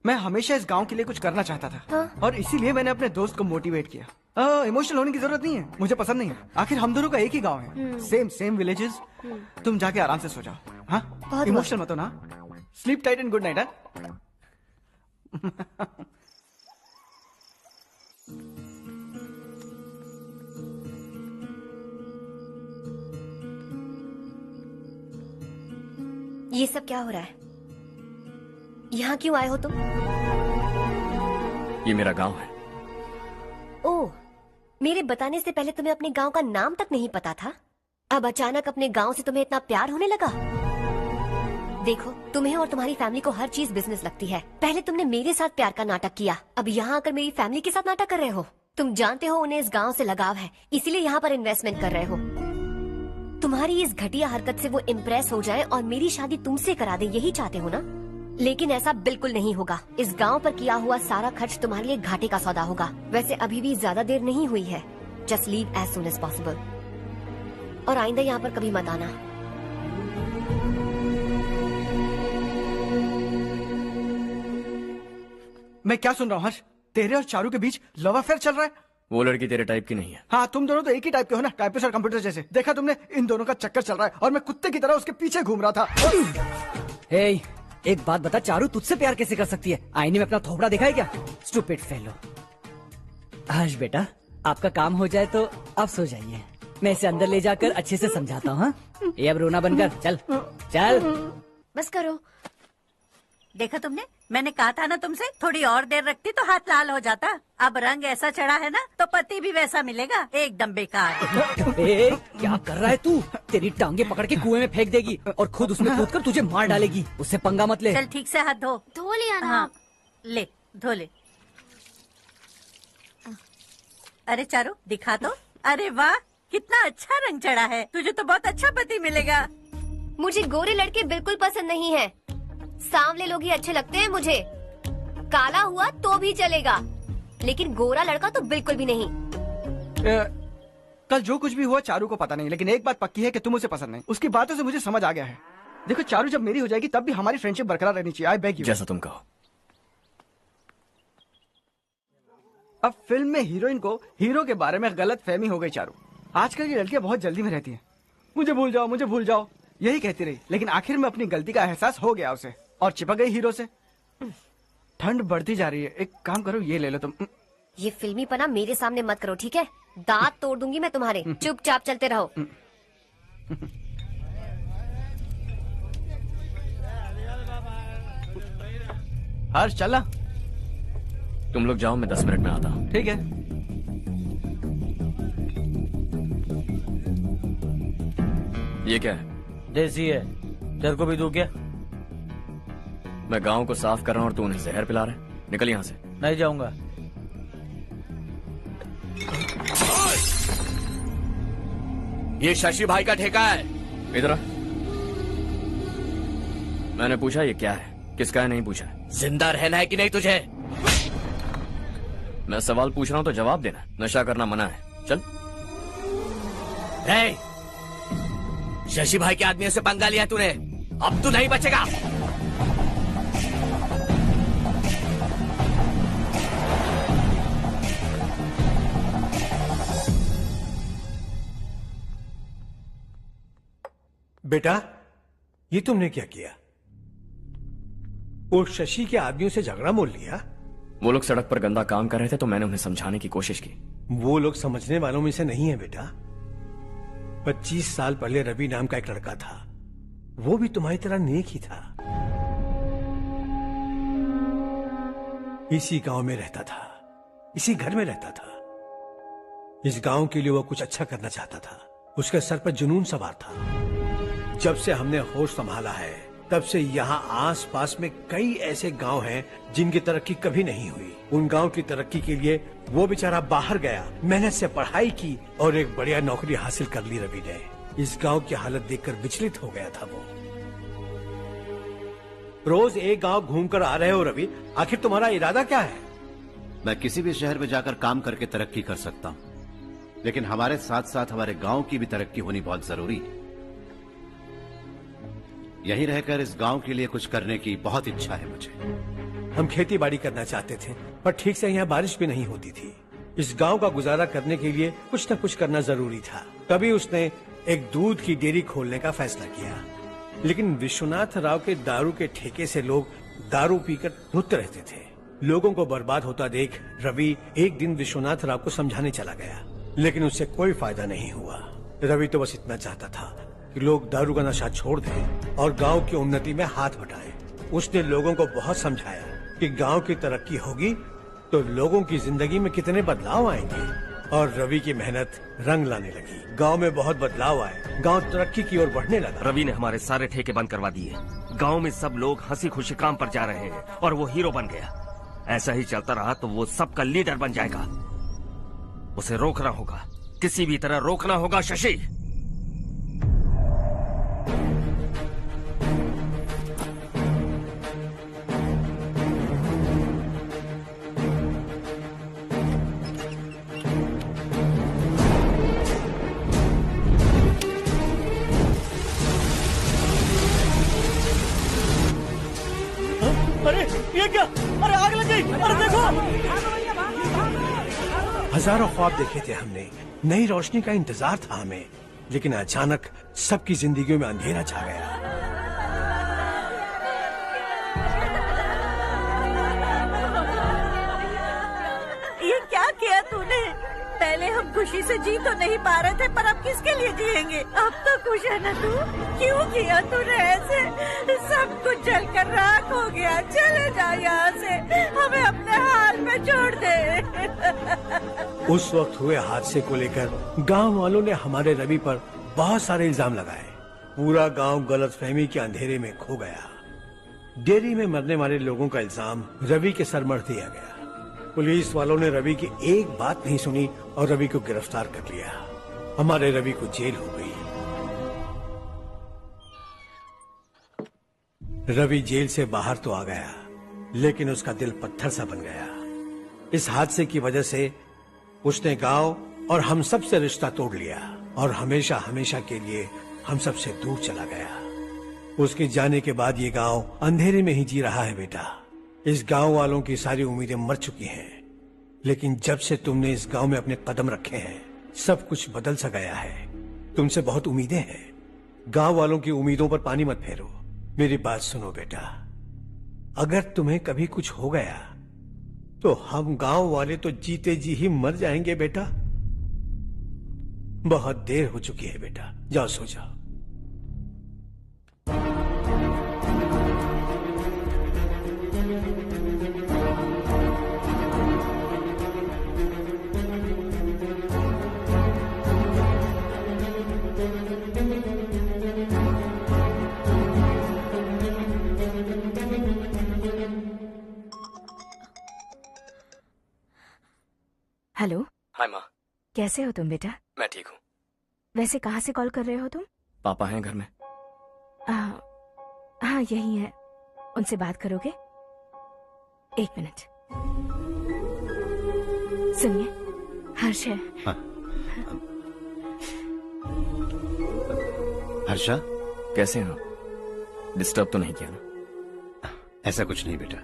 मैं हमेशा इस गांव के लिए कुछ करना चाहता था। हाँ? और इसीलिए मैंने अपने दोस्त को मोटिवेट किया। इमोशनल होने की जरूरत नहीं है, मुझे पसंद नहीं है। आखिर हम दोनों का एक ही गांव है, सेम विलेजेस। तुम जाके आराम से सो जाओ। हाँ, इमोशनल मत हो ना। Sleep tight and good night. ये सब क्या हो रहा है? यहाँ क्यों आए हो तुम? ये मेरा गांव है। ओह, मेरे बताने से पहले तुम्हें अपने गांव का नाम तक नहीं पता था? अब अचानक अपने गांव से तुम्हें इतना प्यार होने लगा? देखो, तुम्हें और तुम्हारी फैमिली को हर चीज बिजनेस लगती है। पहले तुमने मेरे साथ प्यार का नाटक किया, अब यहाँ आकर मेरी फैमिली के साथ नाटक कर रहे हो। तुम जानते हो उन्हें इस गांव से लगाव है, इसीलिए यहाँ पर इन्वेस्टमेंट कर रहे हो। तुम्हारी इस घटिया हरकत से वो इम्प्रेस हो जाए और मेरी शादी तुमसे करा दे, यही चाहते हो ना? लेकिन ऐसा बिल्कुल नहीं होगा। इस गांव पर किया हुआ सारा खर्च तुम्हारे लिए घाटे का सौदा होगा। वैसे अभी भी ज्यादा देर नहीं हुई है। Just leave as soon as possible और आइंदा यहाँ पर कभी मत आना। मैं क्या सुन रहा हूँ हर्ष? तेरे और चारू के बीच लव अफेयर चल रहा है? वो लड़की तेरे टाइप की नहीं है। हाँ, तुम दोनों तो एक ही टाइप के हो ना, टाइपिस्ट और कंप्यूटर जैसे। देखा तुमने, इन दोनों का चक्कर चल रहा है और मैं कुत्ते की तरह उसके पीछे घूम रहा था। हे, एक बात बता, चारू तुझसे प्यार कैसे कर सकती है? आईने में अपना थोपड़ा देखा है क्या? Stupid fellow. हर्ष बेटा, आपका काम हो जाए तो आप सो जाइए। मैं इसे अंदर ले जाकर अच्छे से समझाता हूँ। ये अब रोना बनकर चल चल। बस करो। देखा तुमने, मैंने कहा था ना तुमसे, थोड़ी और देर रखती तो हाथ लाल हो जाता। अब रंग ऐसा चढ़ा है ना तो पति भी वैसा मिलेगा, एकदम बेकार। ए, क्या कर रहा है तू? तेरी टांगे पकड़ के कुएं में फेंक देगी और खुद उसमें कूदकर तुझे मार डालेगी। उससे पंगा मत ले। चल ठीक से हाथ धो। धो लिया ना। हाँ, ले धो ले। अरे चारू दिखा तो। अरे वाह, कितना अच्छा रंग चढ़ा है। तुझे तो बहुत अच्छा पति मिलेगा। मुझे गोरे लड़के बिल्कुल पसंद नहीं है। सांवले लोग ही अच्छे लगते हैं मुझे। काला हुआ तो भी चलेगा, लेकिन गोरा लड़का तो बिल्कुल भी नहीं। कल जो कुछ भी हुआ चारू को पता नहीं, लेकिन एक बात पक्की है कि तुम उसे पसंद नहीं। उसकी बातों से मुझे समझ आ गया है। देखो चारू जब मेरी हो जाएगी तब भी हमारी फ्रेंडशिप बरकरार रहनी चाहिए। I beg you. जैसा तुम कहो। अब फिल्म में हीरोइन को हीरो के बारे में गलत फहमी हो गई चारू। आजकल की लड़कियां बहुत जल्दी में रहती हैं। मुझे भूल जाओ, मुझे भूल जाओ, यही कहती रही, लेकिन आखिर में अपनी गलती का एहसास हो गया उसे और चिपक गई हीरो से। ठंड बढ़ती जा रही है, एक काम करो, ये ले लो तुम। ये फिल्मी पना मेरे सामने मत करो, ठीक है? दांत तोड़ दूंगी मैं तुम्हारे। चुपचाप चलते रहो। हर्ष चला। तुम लोग जाओ, मैं 10 मिनट में आता हूँ। ठीक है। ये क्या है? देसी है। तेरे को भी दूं क्या? मैं गांव को साफ कर रहा हूँ और तू उन्हें जहर पिला रहा है। निकल यहाँ से। नहीं जाऊंगा। ये शशि भाई का ठेका है। इधर आ। मैंने पूछा ये क्या है, किसका है नहीं पूछा। जिंदा रहना है कि नहीं तुझे? मैं सवाल पूछ रहा हूँ तो जवाब देना। नशा करना मना है। चल। शशि भाई के आदमियों से पंगा लिया तूने, अब तू नहीं बचेगा। बेटा, ये तुमने क्या किया? वो शशि के आदमियों से झगड़ा मोल लिया? वो लोग सड़क पर गंदा काम कर रहे थे तो मैंने उन्हें समझाने की कोशिश की। वो लोग समझने वालों में से नहीं है बेटा। 25 साल पहले रवि नाम का एक लड़का था, वो भी तुम्हारी तरह नेक ही था। इसी गांव में रहता था, इसी घर में रहता था। इस गांव के लिए वो कुछ अच्छा करना चाहता था। उसके सर पर जुनून सवार था। जब से हमने होश संभाला है तब से यहाँ आस पास में कई ऐसे गांव हैं जिनकी तरक्की कभी नहीं हुई। उन गांव की तरक्की के लिए वो बेचारा बाहर गया, मेहनत से पढ़ाई की और एक बढ़िया नौकरी हासिल कर ली रवि ने। इस गांव की हालत देखकर विचलित हो गया था वो। रोज एक गांव घूमकर आ रहे हो रवि, आखिर तुम्हारा इरादा क्या है? मैं किसी भी शहर में जाकर काम करके तरक्की कर सकता हूँ, लेकिन हमारे साथ साथ हमारे गांव की भी तरक्की होनी बहुत जरूरी है। यहीं रहकर इस गांव के लिए कुछ करने की बहुत इच्छा है मुझे। हम खेती बाड़ी करना चाहते थे, पर ठीक से यहाँ बारिश भी नहीं होती थी। इस गांव का गुजारा करने के लिए कुछ न कुछ करना जरूरी था। तभी उसने एक दूध की डेयरी खोलने का फैसला किया। लेकिन विश्वनाथ राव के दारू के ठेके से लोग दारू पीकर धुत रहते थे। लोगों को बर्बाद होता देख रवि एक दिन विश्वनाथ राव को समझाने चला गया, लेकिन उससे कोई फायदा नहीं हुआ। रवि तो बस इतना चाहता था कि लोग दारू का नशा छोड़ दें और गांव की उन्नति में हाथ बटाएं। उसने लोगों को बहुत समझाया कि गांव की तरक्की होगी तो लोगों की जिंदगी में कितने बदलाव आएंगे, और रवि की मेहनत रंग लाने लगी। गांव में बहुत बदलाव आए, गांव तरक्की की ओर बढ़ने लगा। रवि ने हमारे सारे ठेके बंद करवा दिए। गांव में सब लोग हंसी खुशी काम पर जा रहे हैं और वो हीरो बन गया। ऐसा ही चलता रहा तो वो सबका लीडर बन जाएगा। उसे रोकना होगा, किसी भी तरह रोकना होगा शशि। अरे ये क्या? अरे आग लग गई! अरे देखो! हजारों ख्वाब देखे थे हमने, नई रोशनी का इंतजार था हमें, लेकिन अचानक सबकी जिंदगियों में अंधेरा छा गया। ये क्या किया तूने? पहले हम खुशी से जी तो नहीं पा रहे थे, पर अब किसके लिए जिएंगे? अब तो खुश है ना तू? क्यों किया तूने ऐसे? सब कुछ जलकर राख हो गया। चले जा यहाँ से, हमें अपने हाल में छोड़ दे। उस वक्त हुए हादसे को लेकर गांव वालों ने हमारे रवि पर बहुत सारे इल्जाम लगाए। पूरा गांव गलतफहमी के अंधेरे में खो गया। डेयरी में मरने वाले लोगों का इल्जाम रवि के सर मढ़ दिया गया। पुलिस वालों ने रवि की एक बात नहीं सुनी और रवि को गिरफ्तार कर लिया। हमारे रवि को जेल हो गई। रवि जेल से बाहर तो आ गया, लेकिन उसका दिल पत्थर सा बन गया। इस हादसे की वजह से उसने गांव और हम सब से रिश्ता तोड़ लिया और हमेशा हमेशा के लिए हम सब से दूर चला गया। उसके जाने के बाद ये गांव अंधेरे में ही जी रहा है बेटा। इस गांव वालों की सारी उम्मीदें मर चुकी हैं, लेकिन जब से तुमने इस गांव में अपने कदम रखे हैं सब कुछ बदल सा गया है। तुमसे बहुत उम्मीदें हैं। गांव वालों की उम्मीदों पर पानी मत फेरो। मेरी बात सुनो बेटा, अगर तुम्हें कभी कुछ हो गया तो हम गांव वाले तो जीते जी ही मर जाएंगे बेटा। बहुत देर हो चुकी है बेटा, जाओ सो जाओ। हेलो। हाय माँ। कैसे हो तुम बेटा? मैं ठीक हूँ। वैसे कहाँ से कॉल कर रहे हो तुम? पापा हैं घर में। हाँ यही है। उनसे बात करोगे? एक मिनट। सुनिए, हर्ष है। हाँ। हर्षा, कैसे हैं आप? डिस्टर्ब तो नहीं किया ना? ऐसा कुछ नहीं बेटा,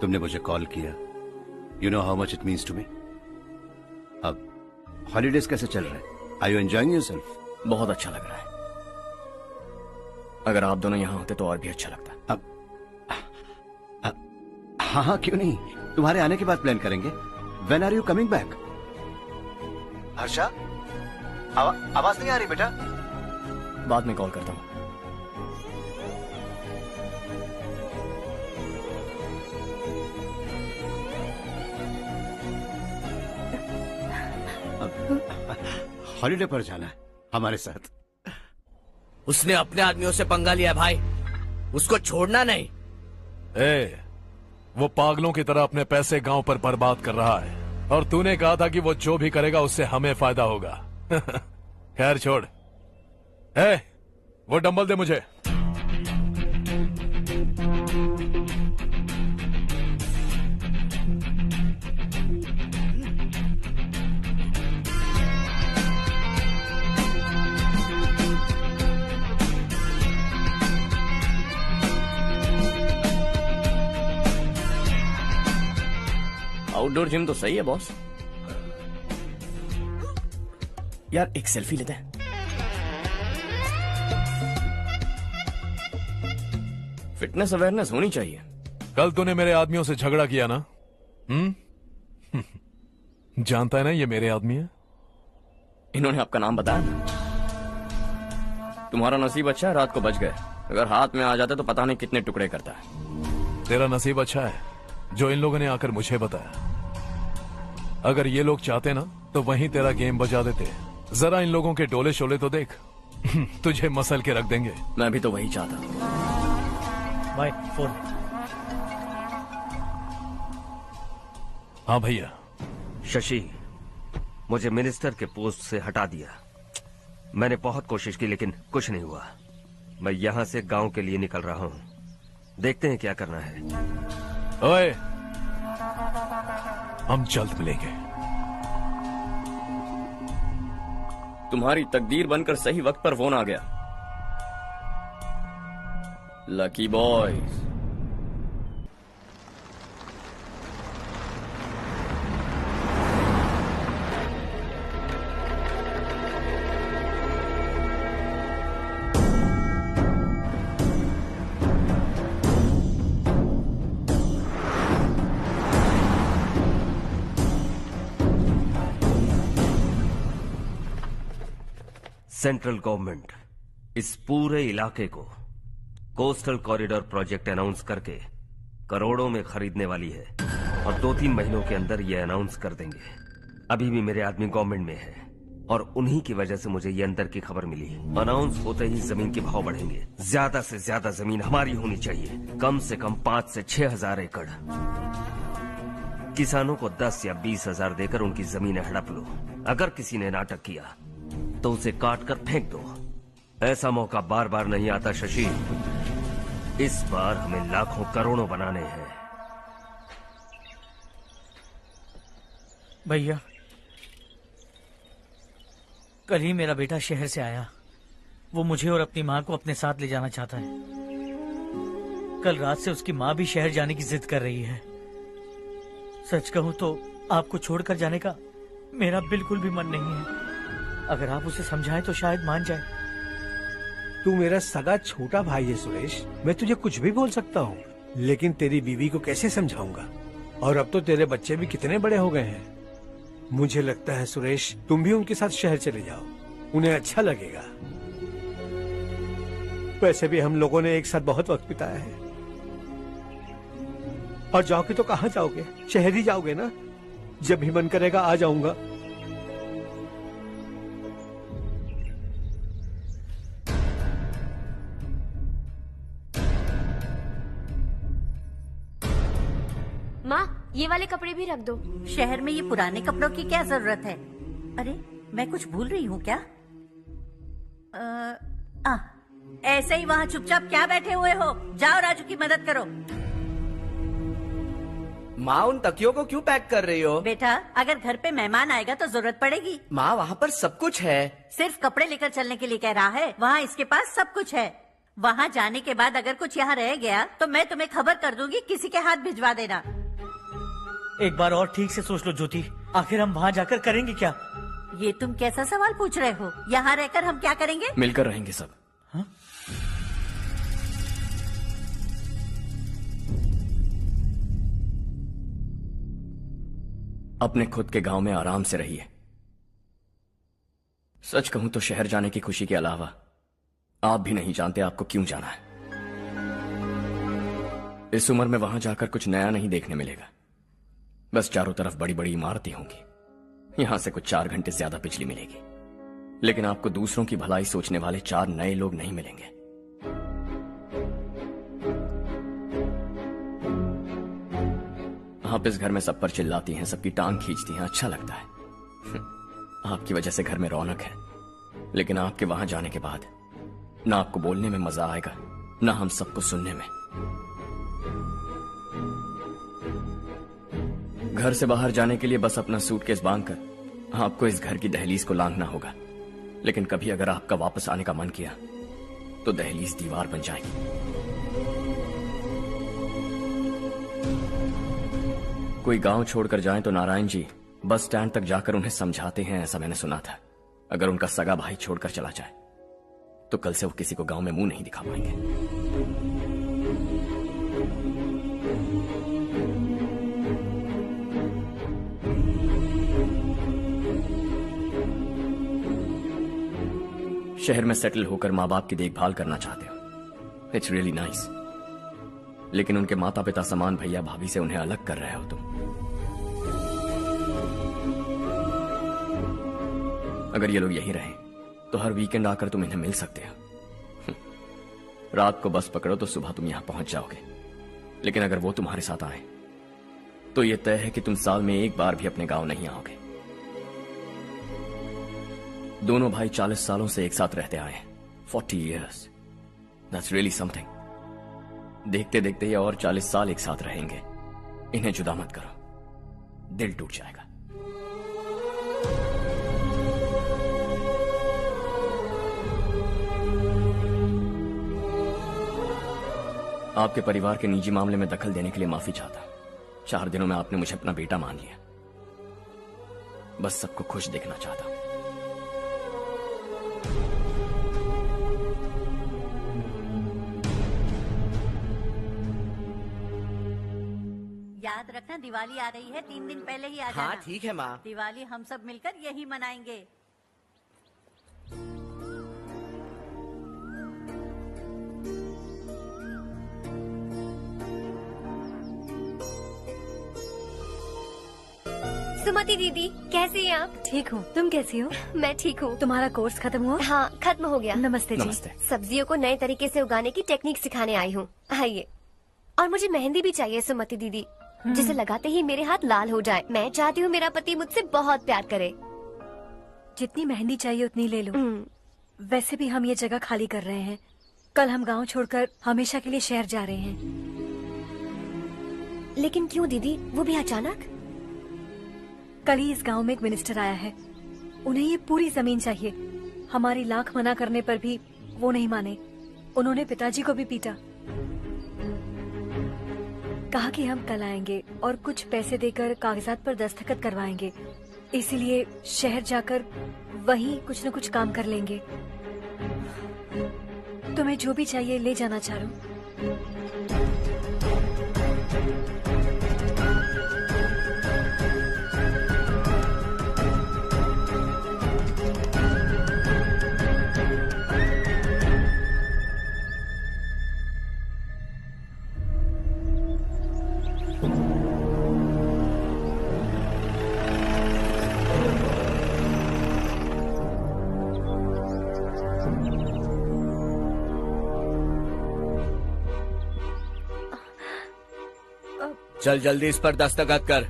तुमने मुझे कॉल किया। You know how much it means to me. अब हॉलीडेज कैसे चल रहे हैं? Are you enjoying yourself? बहुत अच्छा लग रहा है। अगर आप दोनों यहाँ होते तो और भी अच्छा लगता। हाँ हाँ, क्यों नहीं, तुम्हारे आने के बाद प्लान करेंगे। When are you coming back? Harsha, आवाज नहीं आ रही बेटा। बाद में कॉल करता हूँ। हॉलीडे पर जाना है हमारे साथ। उसने अपने आदमियों से पंगा लिया भाई, उसको छोड़ना नहीं। वो पागलों की तरह अपने पैसे गांव पर बर्बाद कर रहा है और तूने कहा था कि वो जो भी करेगा उससे हमें फायदा होगा। खैर छोड़। वो डंबल दे मुझे। आउटडोर जिम तो सही है बॉस। यार एक सेल्फी लेते हैं। फिटनेस अवेयरनेस होनी चाहिए। कल तूने मेरे आदमियों से झगड़ा किया ना? जानता है ना ये मेरे आदमी है। इन्होंने आपका नाम बताया? तुम्हारा नसीब अच्छा है रात को बच गए, अगर हाथ में आ जाता तो पता नहीं कितने टुकड़े करता है। तेरा नसीब अच्छा है जो इन लोगों ने आकर मुझे बताया। अगर ये लोग चाहते ना तो वहीं तेरा गेम बजा देते। जरा इन लोगों के डोले शोले तो देख। तुझे मसल के रख देंगे। मैं भी तो वही चाहता। भाई फोन। हाँ भैया। शशि, मुझे मिनिस्टर के पोस्ट से हटा दिया। मैंने बहुत कोशिश की लेकिन कुछ नहीं हुआ। मैं यहाँ से गांव के लिए निकल रहा हूँ। देखते हैं क्या करना है। ओए, हम जल्द मिलेंगे। तुम्हारी तकदीर बनकर सही वक्त पर फोन आ गया। Lucky boys. सेंट्रल गवर्नमेंट इस पूरे इलाके को कोस्टल कॉरिडोर प्रोजेक्ट अनाउंस करके करोड़ों में खरीदने वाली है और 2-3 महीनों के अंदर ये अनाउंस कर देंगे। अभी भी मेरे आदमी गवर्नमेंट में है और उन्हीं की वजह से मुझे ये अंदर की खबर मिली। अनाउंस होते ही जमीन के भाव बढ़ेंगे। ज्यादा से ज्यादा जमीन हमारी होनी चाहिए, कम से कम 5 से 6 हजार एकड़। किसानों को 10 या 20 हजार देकर उनकी जमीनें हड़प लो। अगर किसी ने नाटक किया तो उसे काट कर फेंक दो। ऐसा मौका बार बार नहीं आता शशि। इस बार हमें लाखों करोड़ों बनाने हैं। भैया, कल ही मेरा बेटा शहर से आया। वो मुझे और अपनी माँ को अपने साथ ले जाना चाहता है। कल रात से उसकी माँ भी शहर जाने की जिद कर रही है। सच कहूँ तो आपको छोड़कर जाने का मेरा बिल्कुल भी मन नहीं है। अगर आप उसे समझाएं तो शायद मान जाए। तू मेरा सगा छोटा भाई है सुरेश, मैं तुझे कुछ भी बोल सकता हूँ, लेकिन तेरी बीवी को कैसे समझाऊंगा? और अब तो तेरे बच्चे भी कितने बड़े हो गए हैं। मुझे लगता है सुरेश, तुम भी उनके साथ शहर चले जाओ, उन्हें अच्छा लगेगा। वैसे भी हम लोगों ने एक साथ बहुत वक्त बिताया है। और जाओगे तो कहाँ जाओगे? शहर ही जाओगे ना? जब भी मन करेगा आ जाऊंगा। माँ, ये वाले कपड़े भी रख दो। शहर में ये पुराने कपड़ों की क्या जरूरत है? अरे, मैं कुछ भूल रही हूँ क्या? ऐसे ही वहाँ चुपचाप क्या बैठे हुए हो? जाओ राजू की मदद करो। माँ, उन तकियों को क्यों पैक कर रही हो? बेटा, अगर घर पे मेहमान आएगा तो जरूरत पड़ेगी। माँ, वहाँ पर सब कुछ है। सिर्फ कपड़े लेकर चलने के लिए कह रहा है? वहाँ इसके पास सब कुछ है। वहाँ जाने के बाद अगर कुछ यहाँ रह गया तो मैं तुम्हें खबर कर दूंगी, किसी के हाथ भिजवा देना। एक बार और ठीक से सोच लो ज्योति, आखिर हम वहाँ जाकर करेंगे क्या? ये तुम कैसा सवाल पूछ रहे हो? यहाँ रहकर हम क्या करेंगे? मिलकर रहेंगे सब। हाँ? अपने खुद के गांव में आराम से रहिए। सच कहूं तो शहर जाने की खुशी के अलावा आप भी नहीं जानते आपको क्यों जाना है। इस उम्र में वहां जाकर कुछ नया नहीं देखने मिलेगा। बस चारों तरफ बड़ी बड़ी इमारतें होंगी। यहां से कुछ 4 घंटे ज्यादा बिजली मिलेगी, लेकिन आपको दूसरों की भलाई सोचने वाले 4 नए लोग नहीं मिलेंगे। आप इस घर में सब पर चिल्लाती हैं, सबकी टांग खींचती हैं, अच्छा लगता है। आपकी वजह से घर में रौनक है, लेकिन आपके वहां जाने के बाद ना आपको बोलने में मजा आएगा, ना हम सबको सुनने में। घर से बाहर जाने के लिए बस अपना सूटकेस बांधकर आपको इस घर की दहलीज को लांघना होगा, लेकिन कभी अगर आपका वापस आने का मन किया तो दहलीज दीवार बन जाएगी। कोई गांव छोड़कर जाए तो नारायण जी बस स्टैंड तक जाकर उन्हें समझाते हैं, ऐसा मैंने सुना था। अगर उनका सगा भाई छोड़कर चला जाए तो कल से वो किसी को गांव में मुंह नहीं दिखा पाएंगे। शहर में सेटल होकर माँ बाप की देखभाल करना चाहते हो, इट्स रियली नाइस, लेकिन उनके माता पिता समान भैया भाभी से उन्हें अलग कर रहे हो तुम। अगर ये लोग यहीं रहे तो हर वीकेंड आकर तुम इन्हें मिल सकते हो। रात को बस पकड़ो तो सुबह तुम यहां पहुंच जाओगे, लेकिन अगर वो तुम्हारे साथ आए तो ये तय है कि तुम साल में एक बार भी अपने गांव नहीं आओगे। दोनों भाई 40 सालों से एक साथ रहते आए, 40 years, that's really something। देखते देखते ये और 40 साल एक साथ रहेंगे। इन्हें जुदा मत करो, दिल टूट जाएगा। आपके परिवार के निजी मामले में दखल देने के लिए माफी चाहता। 4 दिनों में आपने मुझे अपना बेटा मान लिया। बस सबको खुश देखना चाहता। याद रखना, दिवाली आ रही है, 3 दिन पहले ही आ जाना। हाँ ठीक है माँ। दिवाली हम सब मिलकर यही मनाएंगे। सुमति दीदी, कैसी हैं आप? ठीक हूँ, तुम कैसी हो? मैं ठीक हूँ। तुम्हारा कोर्स खत्म हुआ? हाँ, खत्म हो गया। नमस्ते जी। नमस्ते। सब्जियों को नए तरीके से उगाने की टेक्निक सिखाने आई हूँ। आइए। और मुझे मेहंदी भी चाहिए सुमति दीदी, जिसे लगाते ही मेरे हाथ लाल हो जाए। मैं चाहती हूँ मेरा पति मुझसे बहुत प्यार करे। जितनी मेहंदी चाहिए उतनी ले लो। वैसे भी हम ये जगह खाली कर रहे हैं। कल हम गांव छोड़कर हमेशा के लिए शहर जा रहे हैं। लेकिन क्यों दीदी, वो भी अचानक? कल ही इस गांव में एक मिनिस्टर आया है। उन्हें ये पूरी जमीन चाहिए। हमारी लाख मना करने पर भी वो नहीं माने। उन्होंने पिताजी को भी पीटा। कहा कि हम कल आएंगे और कुछ पैसे देकर कागजात पर दस्तखत करवाएंगे। इसीलिए शहर जाकर वहीं कुछ न कुछ काम कर लेंगे। तुम्हें जो भी चाहिए ले जाना चारू। चल जल्दी इस पर दस्तखत कर।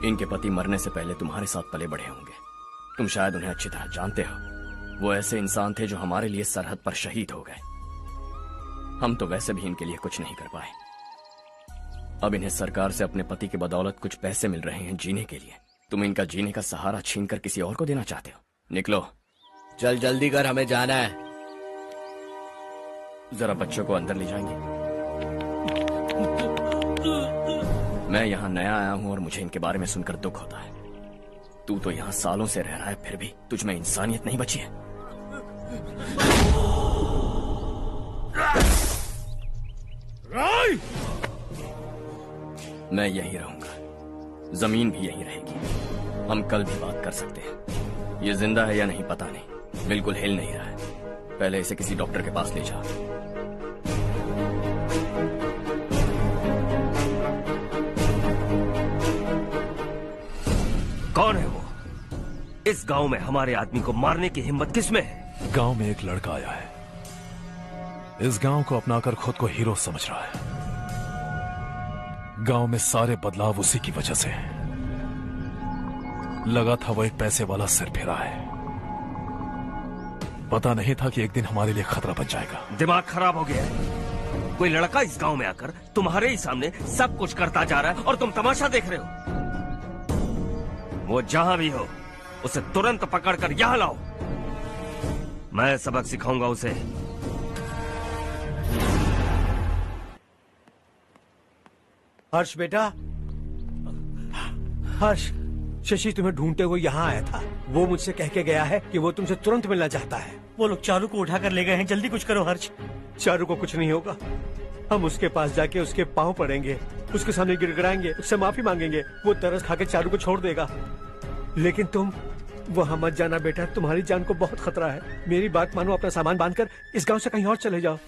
इनके पति मरने से पहले तुम्हारे साथ पले बढ़े होंगे। तुम शायद उन्हें अच्छी तरह जानते हो। वो ऐसे इंसान थे जो हमारे लिए सरहद पर शहीद हो गए। हम तो वैसे भी इनके लिए कुछ नहीं कर पाए। अब इन्हें सरकार से अपने पति की बदौलत कुछ पैसे मिल रहे हैं जीने के लिए। तुम इनका जीने का सहारा छीनकर किसी और को देना चाहते हो। निकलो। चल जल्दी कर, हमें जाना है। जरा बच्चों को अंदर ले जाएंगे। मैं यहाँ नया आया हूँ और मुझे इनके बारे में सुनकर दुख होता है। तू तो यहाँ सालों से रह रहा है, फिर भी तुझ में इंसानियत नहीं बची है। मैं यहीं रहूंगा, जमीन भी यहीं रहेगी। हम कल भी बात कर सकते हैं। ये जिंदा है या नहीं पता नहीं, बिल्कुल हिल नहीं रहा है। पहले इसे किसी डॉक्टर के पास ले जा। कौन है वो? इस गांव में हमारे आदमी को मारने की हिम्मत किसमें है? गांव में एक लड़का आया है। इस गांव को अपनाकर खुद को हीरो समझ रहा है। गांव में सारे बदलाव उसी की वजह से हैं। लगा था वो एक पैसे वाला सिरफिरा है। पता नहीं था कि एक दिन हमारे लिए खतरा बन जाएगा। दिमाग खराब हो गया है। कोई लड़का इस गांव में आकर तुम्हारे ही सामने सब कुछ करता जा रहा है और तुम तमाशा देख रहे हो। वो जहां भी हो उसे तुरंत पकड़कर यहां लाओ। मैं सबक सिखाऊंगा उसे। हर्ष बेटा, हर्ष, शशि तुम्हें ढूंढते हुए यहाँ आया था। वो मुझसे कह के गया है कि वो तुमसे तुरंत मिलना चाहता है। वो लोग चारू को उठाकर ले गए हैं। जल्दी कुछ करो हर्ष। चारू को कुछ नहीं होगा। हम उसके पास जाके उसके पांव पड़ेंगे, उसके सामने गिड़गिड़ाएंगे, उससे माफी मांगेंगे। वो तरस खा के चारू को छोड़ देगा। लेकिन तुम वहां मत जाना बेटा, तुम्हारी जान को बहुत खतरा है। मेरी बात मानो, अपना सामान बांधकर इस गांव से कहीं और चले जाओ।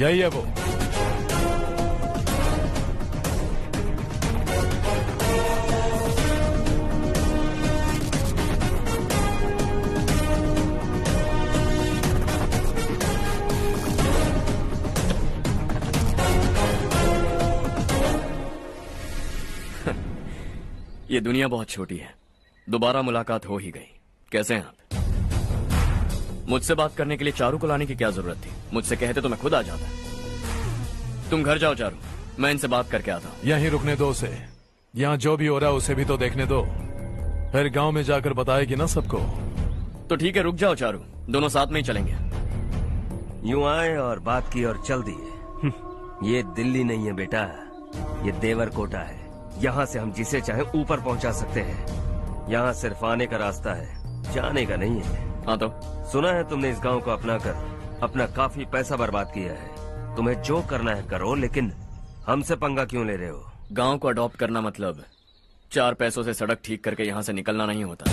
यही है वो। ये दुनिया बहुत छोटी है, दोबारा मुलाकात हो ही गई। कैसे हैं आप? मुझसे बात करने के लिए चारू को लाने की क्या जरूरत थी? मुझसे कहते तो मैं खुद आ जाता। तुम घर जाओ चारू, मैं इनसे बात करके आता हूँ। यहीं रुकने दो उसे। यहाँ जो भी हो रहा है उसे भी तो देखने दो, फिर गांव में जाकर बताएगी ना सबको। तो ठीक है, रुक जाओ चारू, दोनों साथ में ही चलेंगे। यूं आए और बात की और चल दिए। ये दिल्ली नहीं है बेटा, ये देवरकोटा है। यहाँ से हम जिसे चाहे ऊपर पहुँचा सकते हैं। यहाँ सिर्फ आने का रास्ता है, जाने का नहीं है। हाँ तो सुना है तुमने इस गांव को अपना कर अपना काफी पैसा बर्बाद किया है। तुम्हें जो करना है करो, लेकिन हमसे पंगा क्यों ले रहे हो? गांव को अडॉप्ट करना मतलब 4 पैसों से सड़क ठीक करके यहाँ से निकलना नहीं होता।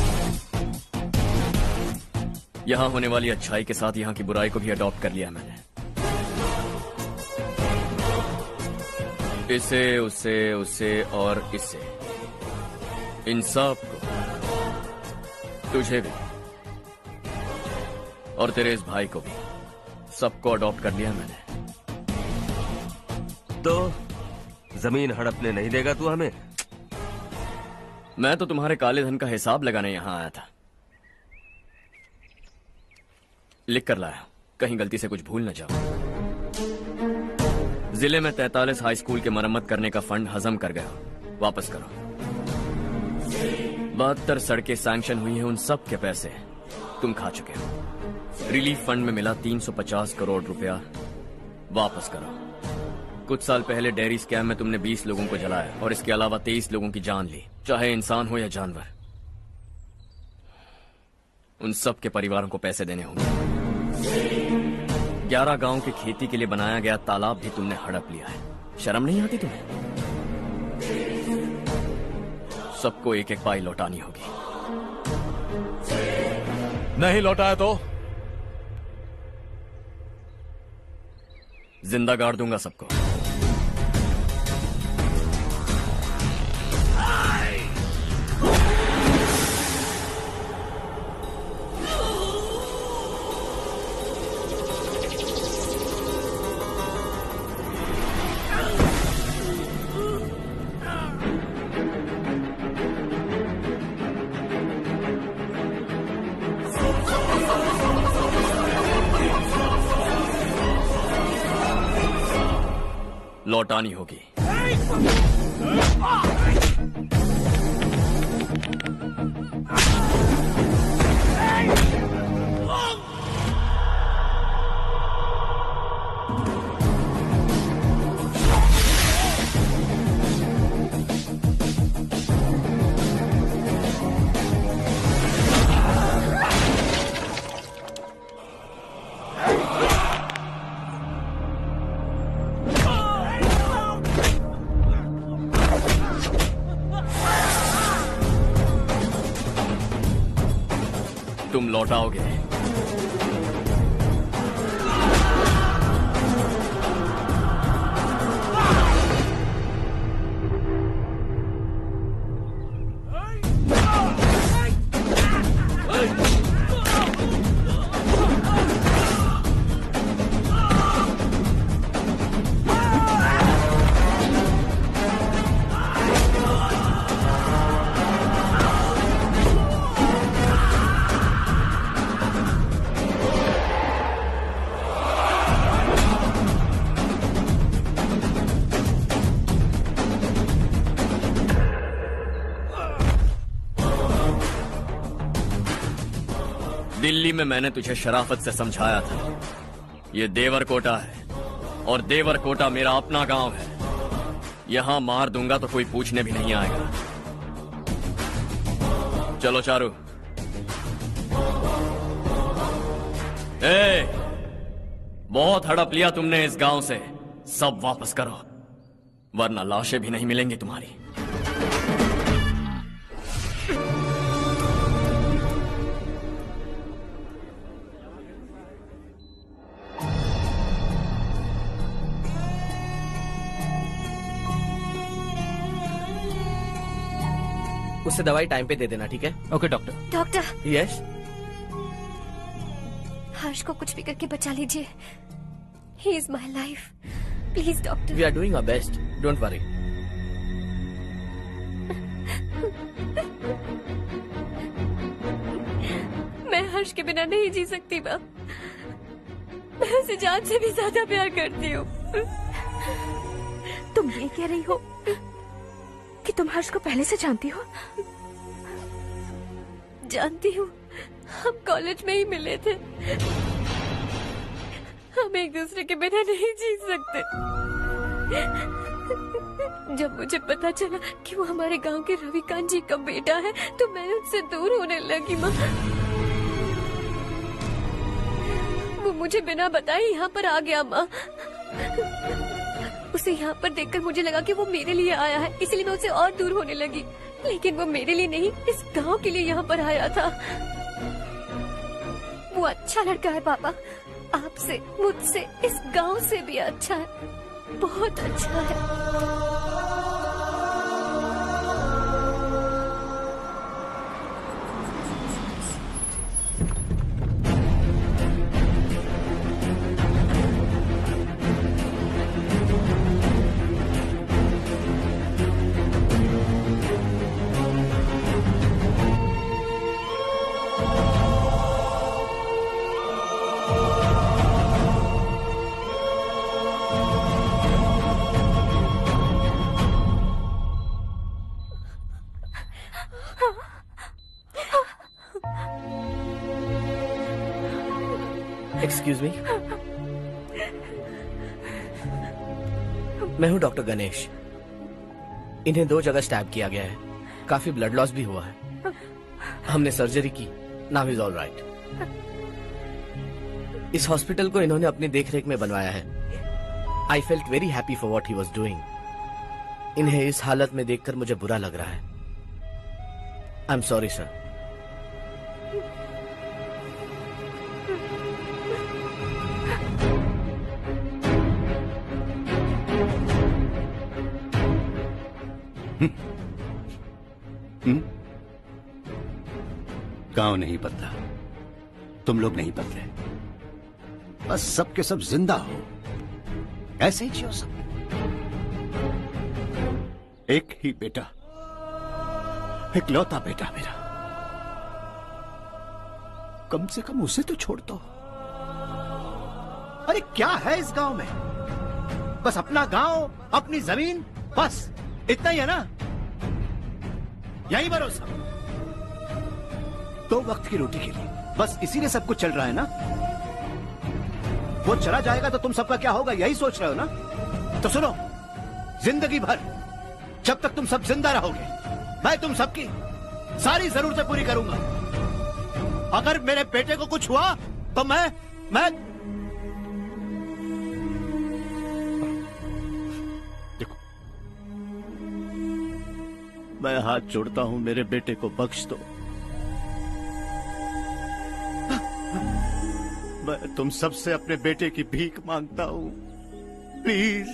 यहाँ होने वाली अच्छाई के साथ यहाँ की बुराई को भी अडॉप्ट कर लिया मैंने। इसे, उससे, उससे और इससे, इन सब को, तुझे भी और तेरे इस भाई को भी, सबको अडॉप्ट कर लिया मैंने। तो जमीन हड़पने नहीं देगा तू हमें? मैं तो तुम्हारे काले धन का हिसाब लगाने यहां आया था। लिख कर लाया, कहीं गलती से कुछ भूल न जाओ। जिले में 43 हाई स्कूल के मरम्मत करने का फंड हजम कर गया, वापस करो। 72 सड़कें सैंक्शन हुई हैं, उन सब के पैसे तुम खा चुके हो। रिलीफ फंड में मिला 350 करोड़ रुपया, वापस करो। कुछ साल पहले डेयरी स्कैम में तुमने 20 लोगों को जलाया और इसके अलावा 23 लोगों की जान ली, चाहे इंसान हो या जानवर। उन सब के परिवारों को पैसे देने होंगे। 11 गांव की खेती के लिए बनाया गया तालाब भी तुमने हड़प लिया है। शर्म नहीं आती तुम्हें? सबको एक एक पाई लौटानी होगी। नहीं लौटाया तो जिंदा गाड़ दूंगा सबको। लौटानी होगी। तुम लौटाओगे। दिल्ली में मैंने तुझे शराफत से समझाया था, ये देवरकोटा है और देवरकोटा मेरा अपना गांव है। यहां मार दूंगा तो कोई पूछने भी नहीं आएगा। चलो चारू। बहुत हड़प लिया तुमने इस गांव से, सब वापस करो, वरना लाशें भी नहीं मिलेंगी तुम्हारी। उससे दवाई टाइम पे दे देना, ठीक है? Okay doctor. Doctor, yes. Harsh को कुछ भी करके बचा लीजिए। He is my life, please doctor. We are doing our best, don't worry. Harsh के बिना नहीं जी सकती माँ। मैं उसे जान से भी ज्यादा प्यार करती हूँ। तुम ये कह रही हो कि तुम हर्ष को पहले से जानती हो? जानती हूँ, हम कॉलेज में ही मिले थे। हम एक दूसरे के बिना नहीं जी सकते। जब मुझे पता चला कि वो हमारे गांव के रविकांत जी का बेटा है तो मैं उससे दूर होने लगी माँ। वो मुझे बिना बताए यहाँ पर आ गया माँ। उसे यहाँ पर देखकर मुझे लगा कि वो मेरे लिए आया है, इसलिए मैं उससे और दूर होने लगी। लेकिन वो मेरे लिए नहीं, इस गांव के लिए यहाँ पर आया था। वो अच्छा लड़का है पापा, आपसे, मुझसे, इस गांव से भी अच्छा है, बहुत अच्छा है। एक्सक्यूज मी, मैं हूं डॉक्टर गणेश। इन्हें 2 जगह स्टैब किया गया है, काफी ब्लड लॉस भी हुआ है। हमने सर्जरी की, नाउ इज ऑल राइट। इस हॉस्पिटल को इन्होंने अपनी देखरेख में बनवाया है। I felt very happy for what he was doing. इन्हें इस हालत में देखकर मुझे बुरा लग रहा है। I am sorry sir. गांव नहीं बदला, तुम लोग नहीं बदले, बस सब के सब जिंदा हो, ऐसे ही जियो सब। एक ही बेटा, इकलौता बेटा मेरा, कम से कम उसे तो छोड़ दो। अरे क्या है इस गांव में? बस अपना गांव, अपनी जमीन, बस इतना ही है ना? यही भरोसा, 2 वक्त की रोटी के लिए, बस इसीलिए सब कुछ चल रहा है ना? वो चला जाएगा तो तुम सबका क्या होगा, यही सोच रहे हो ना? तो सुनो, जिंदगी भर जब तक तुम सब जिंदा रहोगे, मैं तुम सबकी सारी जरूरतें पूरी करूंगा। अगर मेरे बेटे को कुछ हुआ तो मैं देखो, मैं हाथ जोड़ता हूं, मेरे बेटे को बख्श दो। मैं तुम सबसे अपने बेटे की भीख मांगता हूं, प्लीज।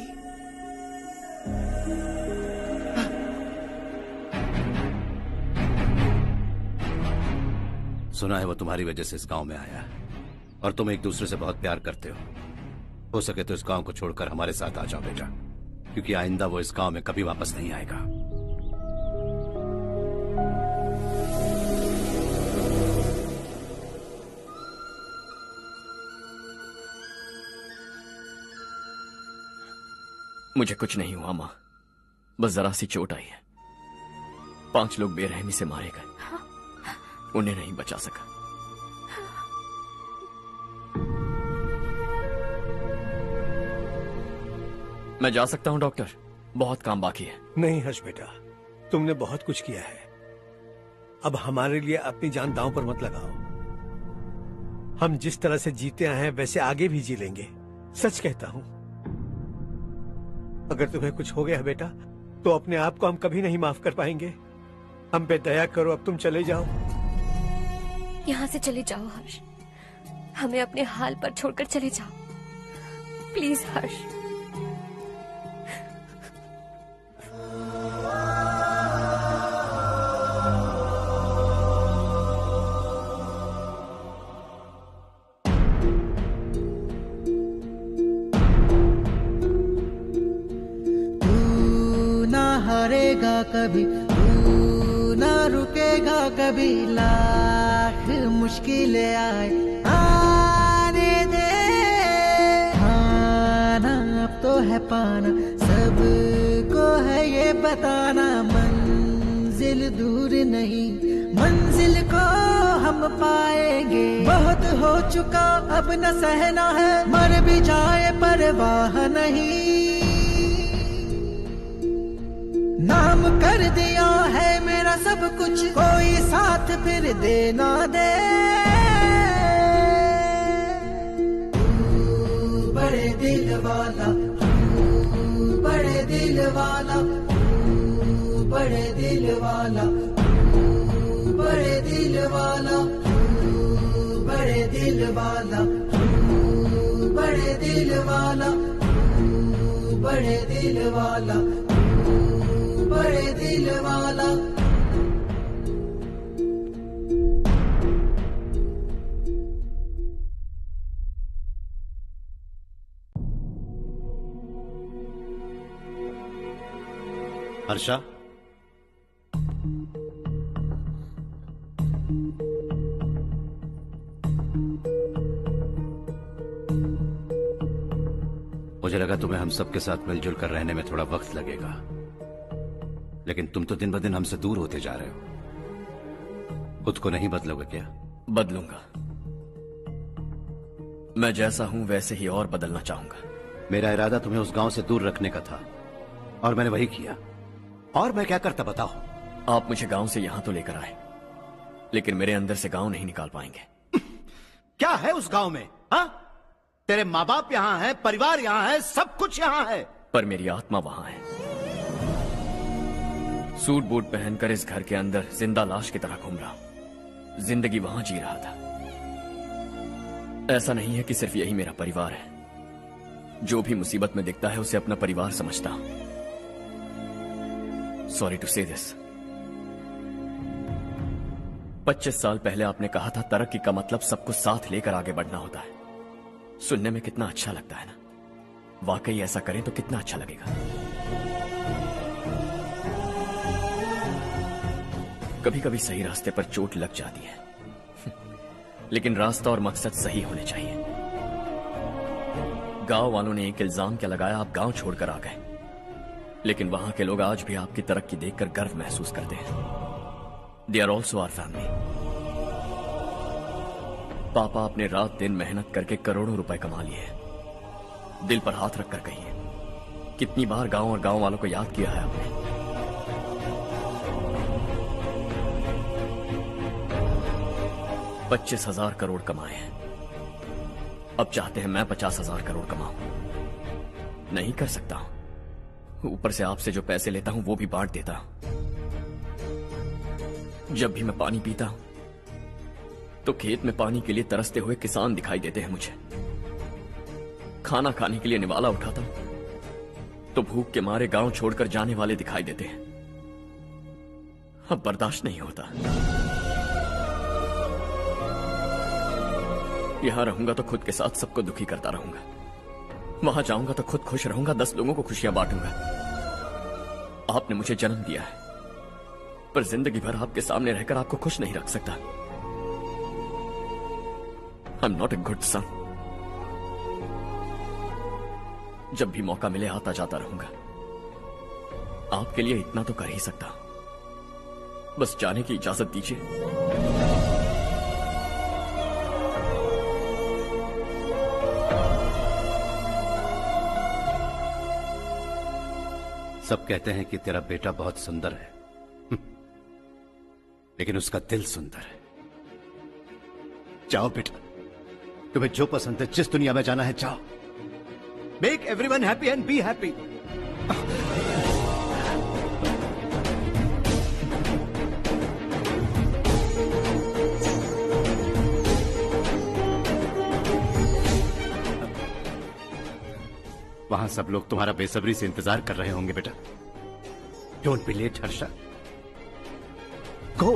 सुना है वो तुम्हारी वजह से इस गांव में आया, और तुम एक दूसरे से बहुत प्यार करते हो सके तो इस गांव को छोड़कर हमारे साथ आ जाओ बेटा, क्योंकि आइंदा वो इस गांव में कभी वापस नहीं आएगा। मुझे कुछ नहीं हुआ माँ, बस जरा सी चोट आई है। 5 लोग बेरहमी से मारे गए, उन्हें नहीं बचा सका। मैं जा सकता हूं डॉक्टर, बहुत काम बाकी है। नहीं हर्ष बेटा, तुमने बहुत कुछ किया है, अब हमारे लिए अपनी जान दांव पर मत लगाओ। हम जिस तरह से जीते आए हैं वैसे आगे भी जी लेंगे, सच कहता हूं। अगर तुम्हें कुछ हो गया बेटा तो अपने आप को हम कभी नहीं माफ कर पाएंगे। हम पे दया करो, अब तुम चले जाओ। यहाँ से चले जाओ हर्ष, हमें अपने हाल पर छोड़कर चले जाओ, प्लीज हर्ष। कभी तू ना रुकेगा, कभी लाख मुश्किल मुश्किल आए आने दे। आना अब तो है पाना, सबको है ये बताना, मंजिल दूर नहीं, मंजिल को हम पाएंगे। बहुत हो चुका अब न सहना है, मर भी जाए परवाह नहीं। नाम कर दिया है मेरा सब कुछ, कोई साथ फिर दे ना दे। तू बड़े दिल वाला, तू बड़े दिल वाला, तू बड़े दिल वाला, तू बड़े दिल वाला, तू बड़े दिल वाला, तू बड़े दिल वाला, तू बड़े दिल वाला, बड़े दिल वाला। हर्षा, मुझे लगा तुम्हें हम सबके साथ मिलजुल कर रहने में थोड़ा वक्त लगेगा, लेकिन तुम तो दिन ब दिन हमसे दूर होते जा रहे हो। खुद को नहीं बदलोगे क्या? बदलूंगा। मैं जैसा हूं वैसे ही और बदलना चाहूंगा। मेरा इरादा तुम्हें उस गांव से दूर रखने का था और मैंने वही किया। और मैं क्या करता बताओ? आप मुझे गांव से यहां तो लेकर आए, लेकिन मेरे अंदर से गांव नहीं निकाल पाएंगे। क्या है उस गांव में? हाँ, तेरे माँ बाप यहां है, परिवार यहां है, सब कुछ यहां है, पर मेरी आत्मा वहां है। सूट बूट पहनकर इस घर के अंदर जिंदा लाश की तरह घूम रहा, जिंदगी वहां जी रहा था। ऐसा नहीं है कि सिर्फ यही मेरा परिवार है। जो भी मुसीबत में दिखता है उसे अपना परिवार समझता हूं। सॉरी टू से दिस। 25 साल पहले आपने कहा था तरक्की का मतलब सबको साथ लेकर आगे बढ़ना होता है। सुनने में कितना अच्छा लगता है ना? वाकई ऐसा करें तो कितना अच्छा लगेगा। कभी कभी सही रास्ते पर चोट लग जाती है, लेकिन रास्ता और मकसद सही होने चाहिए। गांव वालों ने एक इल्जाम क्या लगाया, आप गांव छोड़कर आ गए, लेकिन वहां के लोग आज भी आपकी तरक्की देखकर गर्व महसूस करते हैं। They are also our family. पापा आपने रात दिन मेहनत करके करोड़ों रुपए कमा लिए। दिल पर हाथ रखकर कहिए, कितनी बार गांव और गांव वालों को याद किया है आपने? $25,000 करोड़ कमाए हैं, अब चाहते हैं मैं 50,000 करोड़ कमाऊं। नहीं कर सकता हूं। ऊपर से आपसे जो पैसे लेता हूं वो भी बांट देता हूं। जब भी मैं पानी पीता हूं तो खेत में पानी के लिए तरसते हुए किसान दिखाई देते हैं मुझे। खाना खाने के लिए निवाला उठाता हूं तो भूख के मारे गांव छोड़कर जाने वाले दिखाई देते हैं। अब बर्दाश्त नहीं होता। यहां रहूंगा तो खुद के साथ सबको दुखी करता रहूंगा, वहां जाऊंगा तो खुद खुश रहूंगा, 10 लोगों को खुशियां बांटूंगा। आपने मुझे जन्म दिया है, पर जिंदगी भर आपके सामने रहकर आपको खुश नहीं रख सकता। I am not a good son. जब भी मौका मिले आता जाता रहूंगा। आपके लिए इतना तो कर ही सकता हूं, बस जाने की इजाजत दीजिए। सब कहते हैं कि तेरा बेटा बहुत सुंदर है, लेकिन उसका दिल सुंदर है। जाओ बेटा, तुम्हें जो पसंद है, जिस दुनिया में जाना है जाओ। Make everyone happy and be happy. वहां सब लोग तुम्हारा बेसब्री से इंतजार कर रहे होंगे बेटा। डोंट बी लेट हर्षा, गो।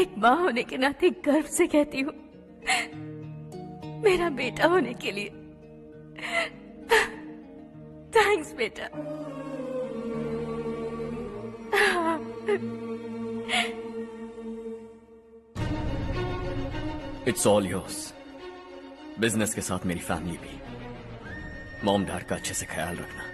एक माँ होने के नाते गर्व से कहती हूँ, मेरा बेटा होने के लिए थैंक्स बेटा। It's all yours. बिजनेस के साथ मेरी फैमिली भी। मॉम डैड का अच्छे से ख्याल रखना।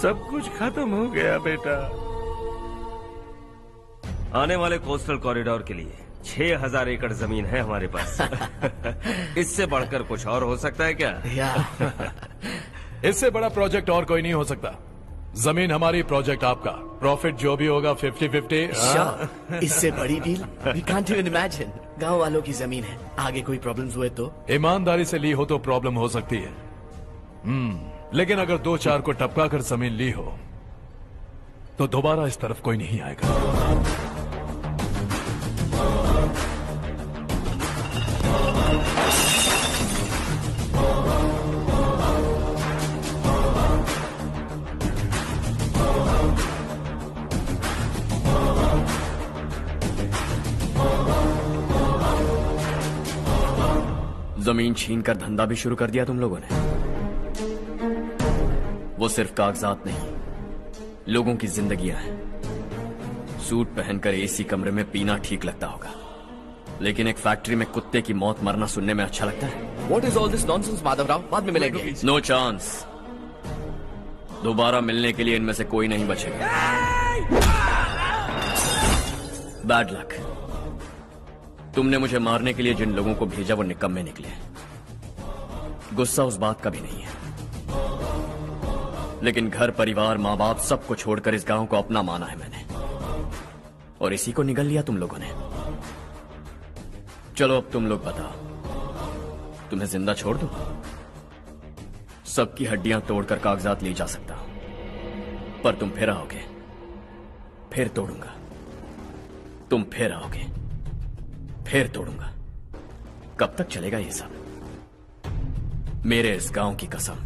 सब कुछ खत्म हो गया बेटा। आने वाले कोस्टल कॉरिडोर के लिए 6000 एकड़ जमीन है हमारे पास। इससे बढ़कर कुछ और हो सकता है क्या? इससे बड़ा प्रोजेक्ट और कोई नहीं हो सकता। जमीन हमारी, प्रोजेक्ट आपका। प्रॉफिट जो भी होगा 50-50। इससे बड़ी deal we can't even imagine. गांव वालों की जमीन है, आगे कोई प्रॉब्लम्स हुए तो? ईमानदारी से ली हो तो प्रॉब्लम हो सकती है, लेकिन अगर 2-4 को टपका कर जमीन ली हो तो दोबारा इस तरफ कोई नहीं आएगा। जमीन छीन कर धंधा भी शुरू कर दिया तुम लोगों ने। वो सिर्फ कागजात नहीं, लोगों की जिंदगियां हैं। सूट पहनकर एसी कमरे में पीना ठीक लगता होगा, लेकिन एक फैक्ट्री में कुत्ते की मौत मरना सुनने में अच्छा लगता है। What is all this nonsense, Madhavrao? बाद में मिलेंगे। No chance. दोबारा मिलने के लिए इनमें से कोई नहीं बचेगा। Bad luck. तुमने मुझे मारने के लिए जिन लोगों को भेजा वो निकम्मे निकले। गुस्सा उस बात का भी नहीं है, लेकिन घर परिवार माँ बाप सबको छोड़कर इस गांव को अपना माना है मैंने, और इसी को निगल लिया तुम लोगों ने। चलो अब तुम लोग बताओ, तुम्हें जिंदा छोड़ दूं? सबकी हड्डियां तोड़कर कागजात ले जा सकता हूं, पर तुम फिर आओगे, फिर तोड़ूंगा। तुम फिर आओगे, फिर तोड़ूंगा। कब तक चलेगा ये सब? मेरे इस गांव की कसम,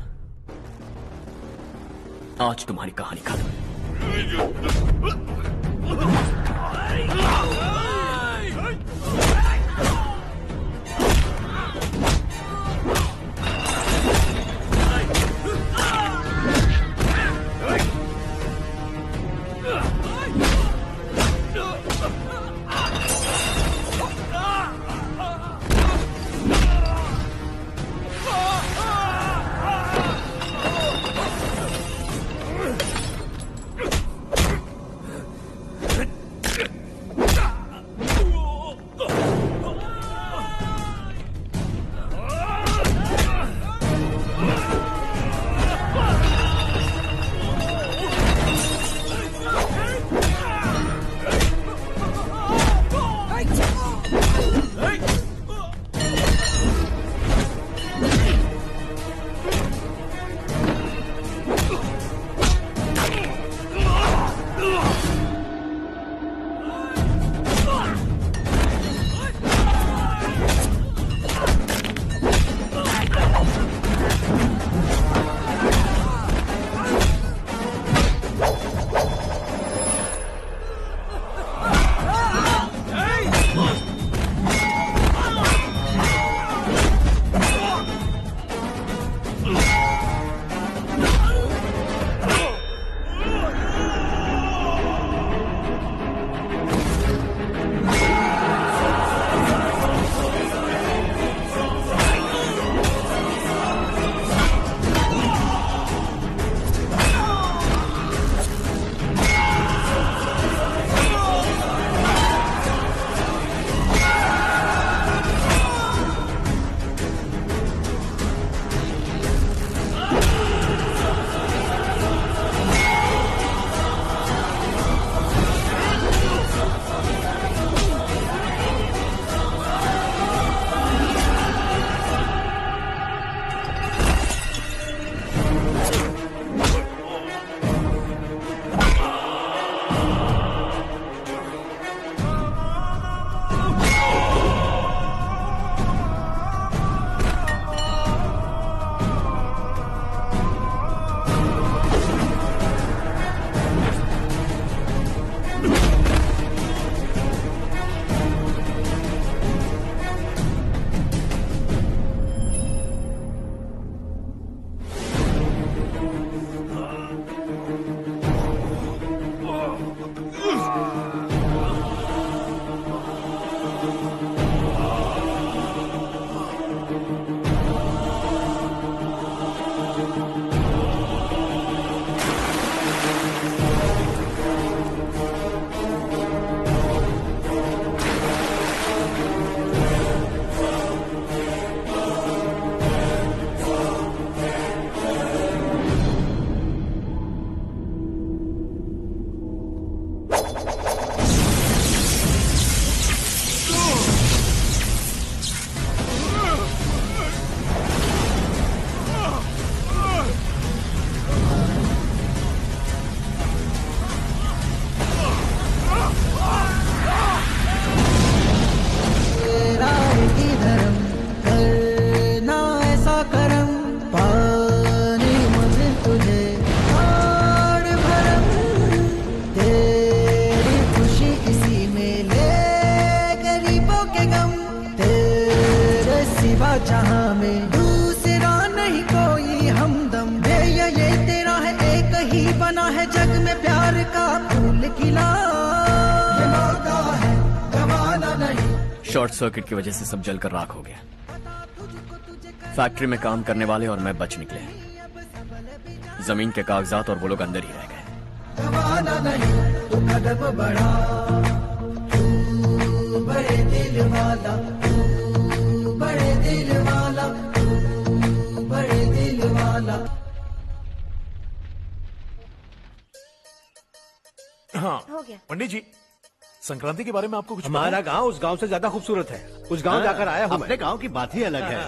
आज तुम्हारी कहानी खत्म। जहां में दूसरा नहीं कोई हमदम है, ये तेरा है, एक ही बना है जग में प्यार का फूल खिला। ये मौका है गवाना नहीं। शॉर्ट सर्किट की वजह से सब जलकर राख हो गया। फैक्ट्री में काम करने वाले और मैं बच निकले। जमीन के कागजात और वो लोग अंदर ही रह गए। गवाना नहीं तू कदम बढ़ा, तू बड़े दिल वाला, तू बड़े दिल वाला, तू बड़े दिल वाला। हाँ हो गया। पंडित जी, संक्रांति के बारे में आपको कुछ हमारा पता गांव उस गांव से ज्यादा खूबसूरत है। उस गांव जाकर आया हूँ अपने मैं। गांव की बात ही अलग है।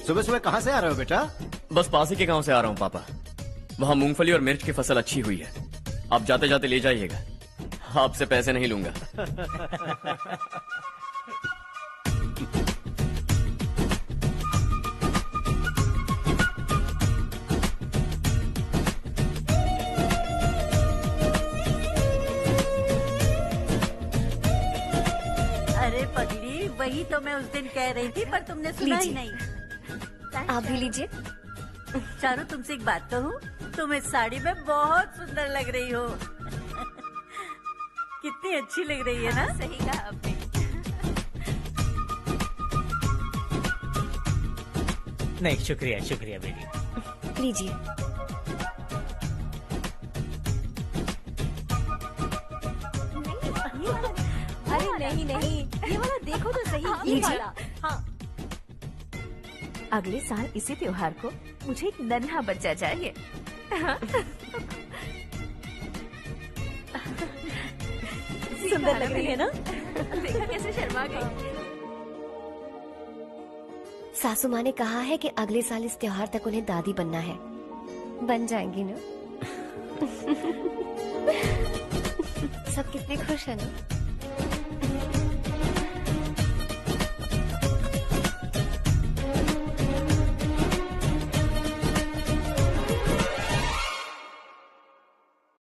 सुबह सुबह कहाँ से आ रहे हो बेटा? बस पास ही के गांव से आ रहा हूँ पापा। वहाँ मूंगफली और मिर्च की फसल अच्छी हुई है। आप जाते जाते ले जाइएगा। आपसे पैसे नहीं लूंगा। अरे पगली, वही तो मैं उस दिन कह रही थी पर तुमने सुना ही लीजिए। नहीं। आप भी लीजिए। चारू, तुमसे एक बात कहूँ, तुम इस साड़ी में बहुत सुंदर लग रही हो। कितनी अच्छी लग रही है ना? सही कहा आपने। नहीं, शुक्रिया शुक्रिया बेटी। लीजिए। अरे नहीं नहीं, ये वाला देखो तो सही, ये लीजिए। वाला। हाँ। अगले साल इसी त्योहार को मुझे एक नन्हा बच्चा चाहिए। सुंदर लग रही है ना? देखा कैसे शर्मा गई। सासू माँ ने कहा है कि अगले साल इस त्योहार तक उन्हें दादी बनना है। बन जाएंगी ना? सब कितने खुश है ना?